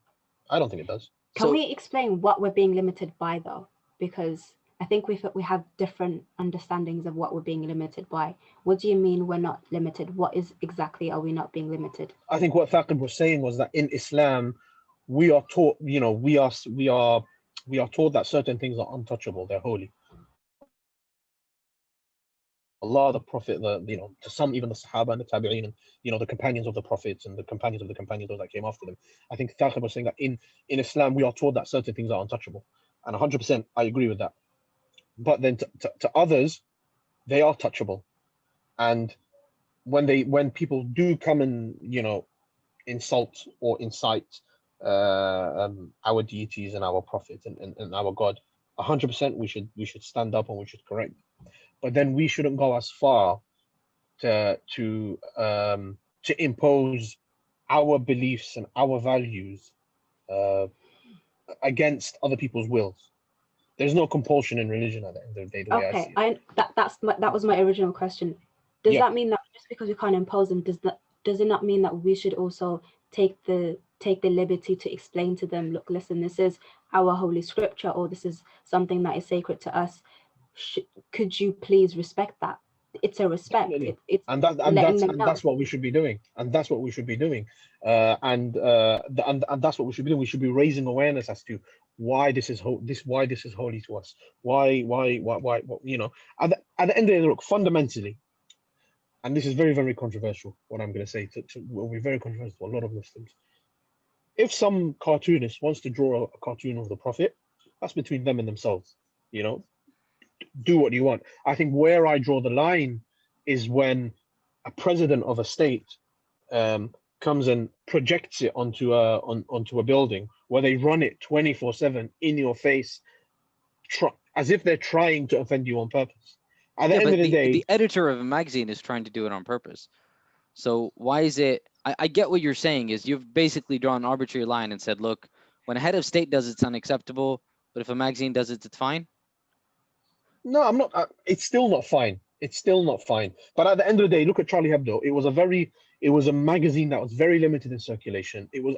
Speaker 3: I don't think it does.
Speaker 2: Can
Speaker 1: So
Speaker 2: we explain what we're being limited by, though? Because I think we have different understandings of what we're being limited by. What do you mean we're not limited? What is exactly are we not being limited?
Speaker 3: I think what Thaqib was saying was that in Islam, we are taught, we are told that certain things are untouchable, they're holy. Allah, the Prophet, to some, even the Sahaba and the Tabi'een, and the companions of the Prophets and the companions of the companions, those that came after them. I think Thaqib was saying that in Islam, we are told that certain things are untouchable. And 100% I agree with that. But then to others, they are touchable. And when people do come and insult or incite our deities and our prophets and our God, 100% we should stand up and we should correct. But then we shouldn't go as far to impose our beliefs and our values against other people's wills. There's no compulsion in religion at the end of the day, the way I see it.
Speaker 2: That was my original question. Does
Speaker 3: Yeah.
Speaker 2: that mean that just because we can't impose them, does it not mean that we should also take the liberty to explain to them, look, listen, this is our holy scripture, or this is something that is sacred to us. Could you please respect that? It's a respect. It's
Speaker 3: and
Speaker 2: letting them know.
Speaker 3: that's what we should be doing. And that's what we should be doing. And that's what we should be doing. We should be raising awareness as to why this is why this is holy to us. Why at the end of the day, look, fundamentally, and this is very, very controversial, what I'm going to say will be very controversial to a lot of Muslims. If some cartoonist wants to draw a cartoon of the Prophet, that's between them and themselves. Do what you want. I think where I draw the line is when a president of a state comes and projects it onto a building where they run it 24/7 in your face, as if they're trying to offend you on purpose. At the end of the day,
Speaker 1: the editor of a magazine is trying to do it on purpose. So why is it? I get what you're saying. Is you've basically drawn an arbitrary line and said, look, when a head of state does it, it's unacceptable, but if a magazine does it, it's fine.
Speaker 3: No, I'm not. It's still not fine. It's still not fine. But at the end of the day, look at Charlie Hebdo. It was a magazine that was very limited in circulation. It was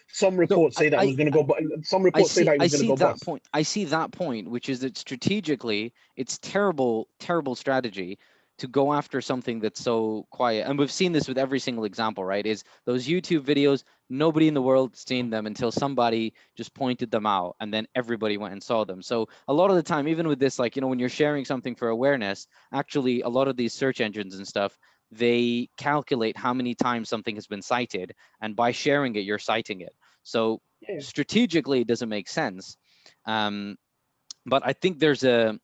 Speaker 3: some reports say that it was going to go, but some reports say that it was going to go bust.
Speaker 1: I see that point, which is that strategically, it's terrible strategy to go after something that's so quiet. And we've seen this with every single example, right? Is those YouTube videos, nobody in the world seen them until somebody just pointed them out, and then everybody went and saw them. So a lot of the time, even with this, like, when you're sharing something for awareness, actually a lot of these search engines and stuff, they calculate how many times something has been cited, and by sharing it, you're citing it. So strategically, it doesn't make sense. But I think there's an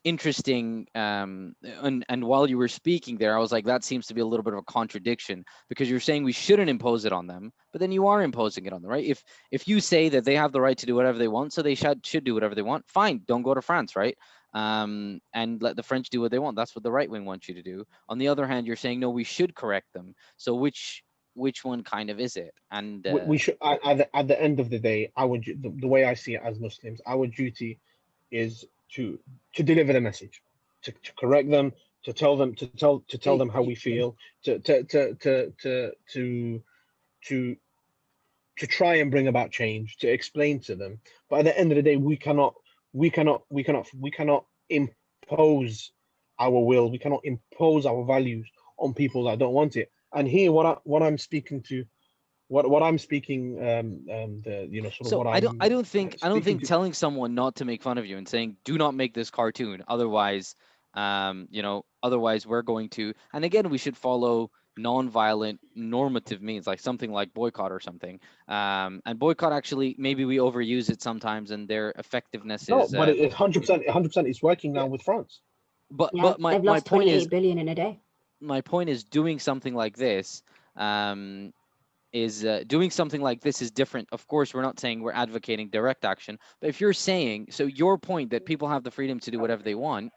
Speaker 1: interesting and while you were speaking there, I was like, that seems to be a little bit of a contradiction, because you're saying we shouldn't impose it on them, but then you are imposing it on them, right? If you say that they have the right to do whatever they want, so they should do whatever they want, fine, don't go to France, right? And let the French do what they want. That's what the right wing wants you to do. On the other hand, you're saying, no, we should correct them. So which one kind of is it? And
Speaker 3: we should, at the end of the day, the way I see it as Muslims, our duty is to deliver the message, to correct them, to tell them how we feel, to try and bring about change, to explain to them. But at the end of the day, we cannot impose our will. We cannot impose our values on people that don't want it. And here, what I'm speaking to. What I'm speaking,
Speaker 1: I don't think telling someone not to make fun of you and saying do not make this cartoon, otherwise, otherwise we're going to. And again, we should follow non-violent normative means, like something like boycott or something. And boycott, actually, maybe we overuse it sometimes, and their effectiveness is.
Speaker 3: No, but it's 100%. It's working now with France.
Speaker 1: But
Speaker 2: they've lost 28 billion in a day.
Speaker 1: My point is, doing something like this. Doing something like this is different. Of course, we're not saying we're advocating direct action, but if you're saying, so your point that people have the freedom to do whatever they want,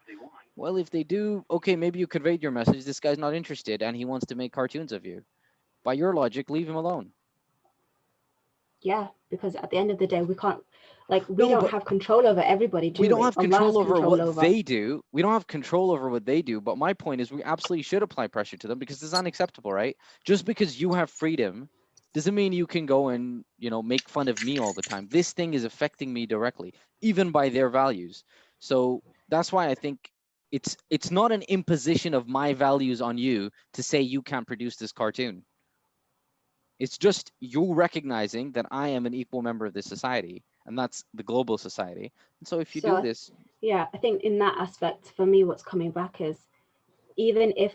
Speaker 1: Well, if they do, okay, maybe you conveyed your message. This guy's not interested and he wants to make cartoons of you. By your logic, leave him alone.
Speaker 2: Yeah, because at the end of the day, we can't, like, we
Speaker 1: No,
Speaker 2: don't
Speaker 1: but
Speaker 2: have control over everybody, do
Speaker 1: we don't
Speaker 2: we?
Speaker 1: have
Speaker 2: Allah has
Speaker 1: control over
Speaker 2: control
Speaker 1: what
Speaker 2: over.
Speaker 1: they do. We don't have control over what they do. But my point is, we absolutely should apply pressure to them because it's unacceptable, right? Just because you have freedom doesn't mean you can go and, you know, make fun of me all the time. This thing is affecting me directly, even by their values. So that's why I think it's not an imposition of my values on you to say you can't produce this cartoon. It's just you recognizing that I am an equal member of this society, and that's the global society. And so if you do
Speaker 2: So,
Speaker 1: this,
Speaker 2: yeah, I think in that aspect, for me, what's coming back is even if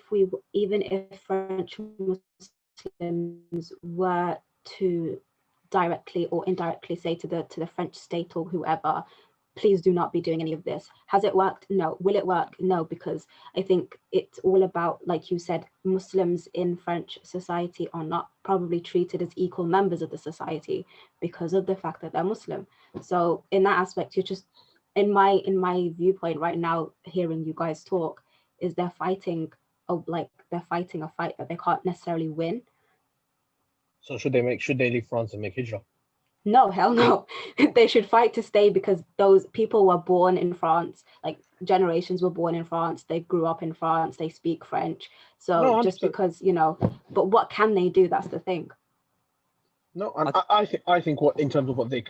Speaker 2: French Muslims were to directly or indirectly say to the French state or whoever, please do not be doing any of this. Has it worked? No. Will it work? No, because I think it's all about, like you said, Muslims in French society are not probably treated as equal members of the society because of the fact that they're Muslim. So in that aspect, you're just, in my viewpoint right now, hearing you guys talk, is they're fighting a fight that they can't necessarily win.
Speaker 3: So should they leave France and make hijrah?
Speaker 2: No, hell no. They should fight to stay because those people were born in France, like generations were born in France. They grew up in France. They speak French. So
Speaker 3: No,
Speaker 2: just
Speaker 3: 100%.
Speaker 2: because, but what can they do? That's the thing.
Speaker 3: No, I think what in terms of what they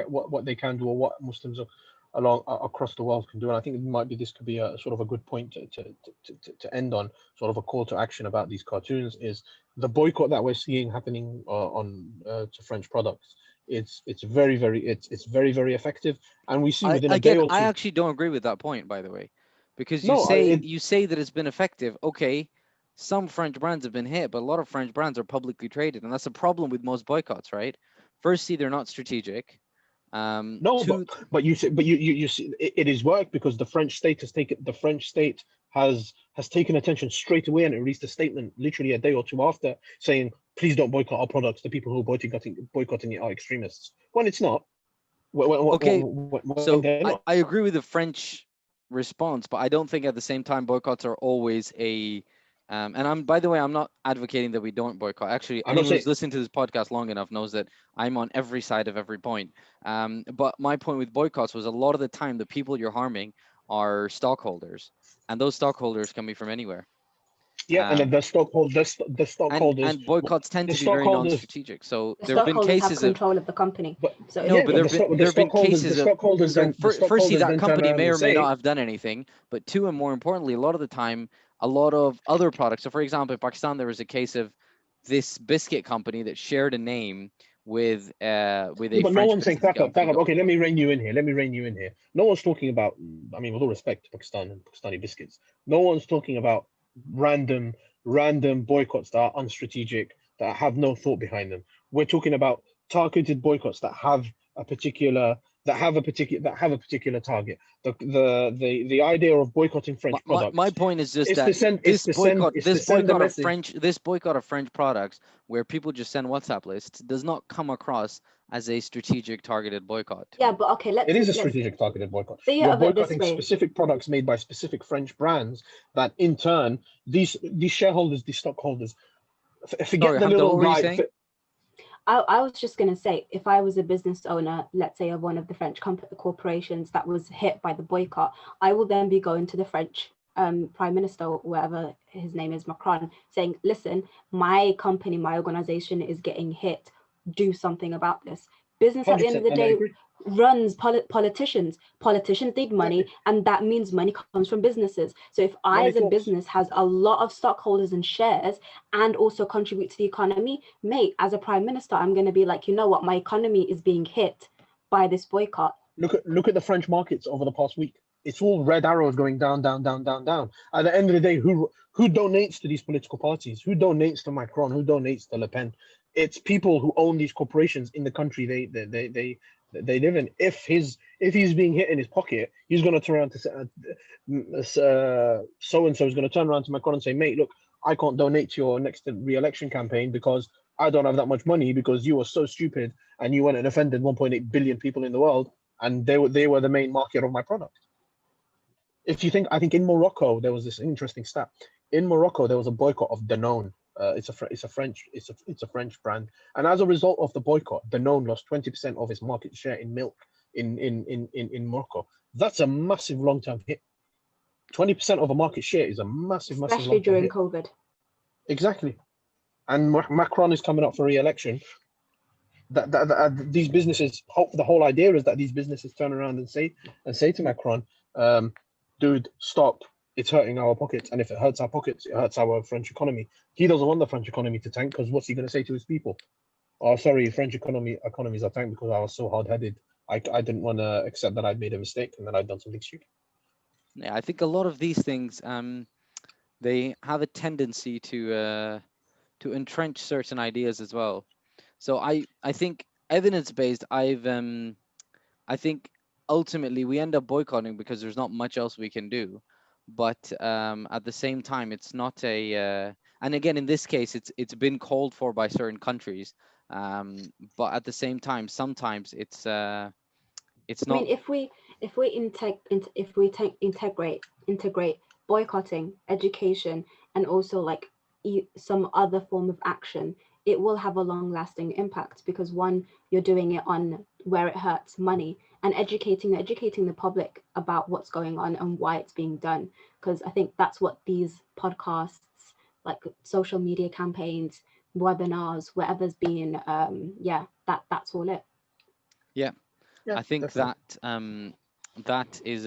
Speaker 3: can do or what Muslims across the world can do, and I think this could be a sort of a good point to end on, sort of a call to action about these cartoons, is the boycott that we're seeing happening to French products. It's very very effective, and we see within a day or two.
Speaker 1: I actually don't agree with that point, by the way, because
Speaker 3: No,
Speaker 1: you say that it's been effective. Okay, some French brands have been hit, but a lot of French brands are publicly traded, and that's a problem with most boycotts, right? Firstly, they're not strategic.
Speaker 3: No,
Speaker 1: Two,
Speaker 3: but you see, you see, it is work because the French state has taken attention straight away and it released a statement literally a day or two after saying, please don't boycott our products. The people who are boycotting it are extremists. When it's not.
Speaker 1: okay,
Speaker 3: When
Speaker 1: so
Speaker 3: they're not.
Speaker 1: I agree with the French response, but I don't think at the same time boycotts are always a and by the way, I'm not advocating that we don't boycott. Actually,
Speaker 3: I'm not
Speaker 1: anyone who's
Speaker 3: saying.
Speaker 1: listened to this podcast long enough knows that I'm on every side of every point. But my point with boycotts was a lot of the time the people you're harming are stockholders, and those stockholders can be from anywhere.
Speaker 3: Yeah, and then
Speaker 1: Um,
Speaker 3: the stockholders,
Speaker 1: and boycotts tend
Speaker 3: the
Speaker 1: to be very
Speaker 3: stockholders,
Speaker 1: non-strategic. So
Speaker 2: The
Speaker 1: there have been
Speaker 2: stockholders have
Speaker 1: cases of
Speaker 2: control of the company.
Speaker 3: but
Speaker 2: So
Speaker 1: no,
Speaker 3: yeah,
Speaker 1: but
Speaker 3: but
Speaker 1: there have been cases
Speaker 3: the
Speaker 1: of
Speaker 3: stockholders
Speaker 1: so
Speaker 3: then the
Speaker 1: firstly
Speaker 3: stockholders
Speaker 1: that
Speaker 3: then turn
Speaker 1: company
Speaker 3: around
Speaker 1: may
Speaker 3: and
Speaker 1: or may not
Speaker 3: say,
Speaker 1: have done anything, but two and more importantly, a lot of the time, a lot of other products. So for example, in Pakistan, there was a case of this biscuit company that shared a name with
Speaker 3: yeah,
Speaker 1: a
Speaker 3: but no
Speaker 1: French
Speaker 3: one's saying
Speaker 1: biscuit
Speaker 3: back up.
Speaker 1: company.
Speaker 3: Okay, let me rein you in here. No one's talking about. I mean, with all respect to Pakistan and Pakistani biscuits, no one's talking about random boycotts that are unstrategic, that have no thought behind them. We're talking about targeted boycotts that have a particular target. The idea of boycotting French
Speaker 1: My
Speaker 3: products
Speaker 1: point is just
Speaker 3: is to
Speaker 1: that
Speaker 3: send a message.
Speaker 1: This boycott of French products, where people just send WhatsApp lists, does not come across as a strategic targeted boycott to
Speaker 2: yeah,
Speaker 1: me.
Speaker 2: but okay,
Speaker 3: It is a
Speaker 2: let's
Speaker 3: strategic targeted boycott.
Speaker 2: see it
Speaker 3: You're
Speaker 2: of it this
Speaker 3: boycotting
Speaker 2: way.
Speaker 3: specific products made by specific French brands that, in turn, these shareholders, these stockholders, forget
Speaker 1: Sorry,
Speaker 3: the
Speaker 1: Hamza,
Speaker 3: little
Speaker 1: what were you
Speaker 3: guy.
Speaker 1: saying?
Speaker 2: I was just going to say, if I was a business owner, let's say of one of the French corporations that was hit by the boycott, I will then be going to the French Prime Minister, or whatever his name is, Macron, saying, listen, my company, my organization is getting hit. Do something about this. Business at the end of
Speaker 3: 100%,
Speaker 2: the
Speaker 3: and I
Speaker 2: day
Speaker 3: agree.
Speaker 2: runs politicians. Politicians need money,
Speaker 3: Exactly.
Speaker 2: and that means money comes from businesses. So if I,
Speaker 3: Money
Speaker 2: as a
Speaker 3: talks.
Speaker 2: business, has a lot of stockholders and shares and also contribute to the economy, mate, as a prime minister, I'm going to be like, you know what, my economy is being hit by this boycott.
Speaker 3: Look at the French markets over the past week. It's all red arrows going down, down, down, down, down. At the end of the day, who donates to these political parties? Who donates to Macron? Who donates to Le Pen? It's people who own these corporations in the country they live in. If he's being hit in his pocket, he's going to turn around to so and so is going to turn around to Macron and say, mate, look, I can't donate to your next re-election campaign because I don't have that much money because you were so stupid and you went and offended 1.8 billion people in the world, and they were the main market of my product. if you think, I think in Morocco there was this interesting stat. In Morocco there was a boycott of Danone. It's a French brand, and as a result of the boycott, Danone lost 20% of its market share in milk in Morocco. That's a massive long term hit. 20% of a market share is a massive
Speaker 2: especially
Speaker 3: long term
Speaker 2: during
Speaker 3: hit.
Speaker 2: COVID.
Speaker 3: Exactly. And Macron is coming up for re-election. These businesses, the whole idea is that these businesses turn around and say to Macron, dude, stop. It's hurting our pockets. And if it hurts our pockets, it hurts our French economy. He doesn't want the French economy to tank, because what's he going to say to his people? Oh, sorry, French economies are tanked because I was so hard-headed. I didn't want to accept that I'd made a mistake and that I'd done something stupid.
Speaker 1: Yeah, I think a lot of these things, they have a tendency to entrench certain ideas as well. So I think evidence-based, I think ultimately we end up boycotting because there's not much else we can do. But at the same time, it's not and again, in this case, it's been called for by certain countries. But at the same time, sometimes it's
Speaker 2: I
Speaker 1: not.
Speaker 2: mean, if we integrate boycotting, education, and also like some other form of action, it will have a long-lasting impact, because one, you're doing it on where it hurts, money, and educating the public about what's going on and why it's being done. Because I think that's what these podcasts, like social media campaigns, webinars, whatever's being, that's all it.
Speaker 1: Yeah.
Speaker 3: Yeah,
Speaker 1: I think
Speaker 3: definitely.
Speaker 1: that is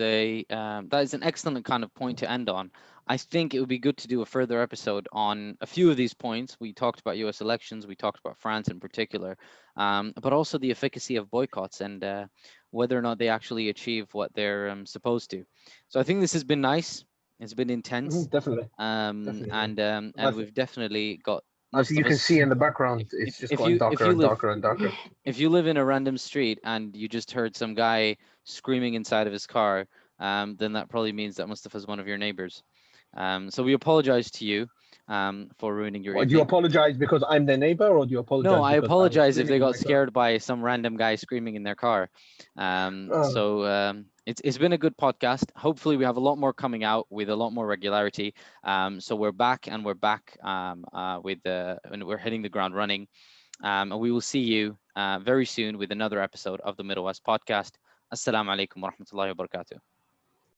Speaker 1: an excellent kind of point to end on. I think it would be good to do a further episode on a few of these points. We talked about U.S. elections, we talked about France in particular, but also the efficacy of boycotts and whether or not they actually achieve what they're supposed to. So I think this has been nice. It's been intense,
Speaker 3: Definitely. Definitely.
Speaker 1: and we've definitely got
Speaker 3: As
Speaker 1: most
Speaker 3: you
Speaker 1: of
Speaker 3: can
Speaker 1: us.
Speaker 3: see in the background, it's just
Speaker 1: If
Speaker 3: gotten
Speaker 1: you if
Speaker 3: darker
Speaker 1: you
Speaker 3: and
Speaker 1: live
Speaker 3: darker and darker.
Speaker 1: if you live in a random street and you just heard some guy screaming inside of his car, then that probably means that Mustafa is one of your neighbors. So we apologize to you for ruining your
Speaker 3: Or do you
Speaker 1: evening.
Speaker 3: apologize because I'm their neighbor, or do you
Speaker 1: No,
Speaker 3: apologize
Speaker 1: I
Speaker 3: because I was
Speaker 1: apologize if
Speaker 3: screaming
Speaker 1: they
Speaker 3: in
Speaker 1: got
Speaker 3: my car?
Speaker 1: scared by some random guy screaming in their car.
Speaker 3: Oh,
Speaker 1: So it's been a good podcast. Hopefully, we have a lot more coming out with a lot more regularity. So we're back, and we're back and we're hitting the ground running. And we will see you very soon with another episode of the Middle West podcast. Assalamu alaikum wa rahmatullahi wa barakatuh.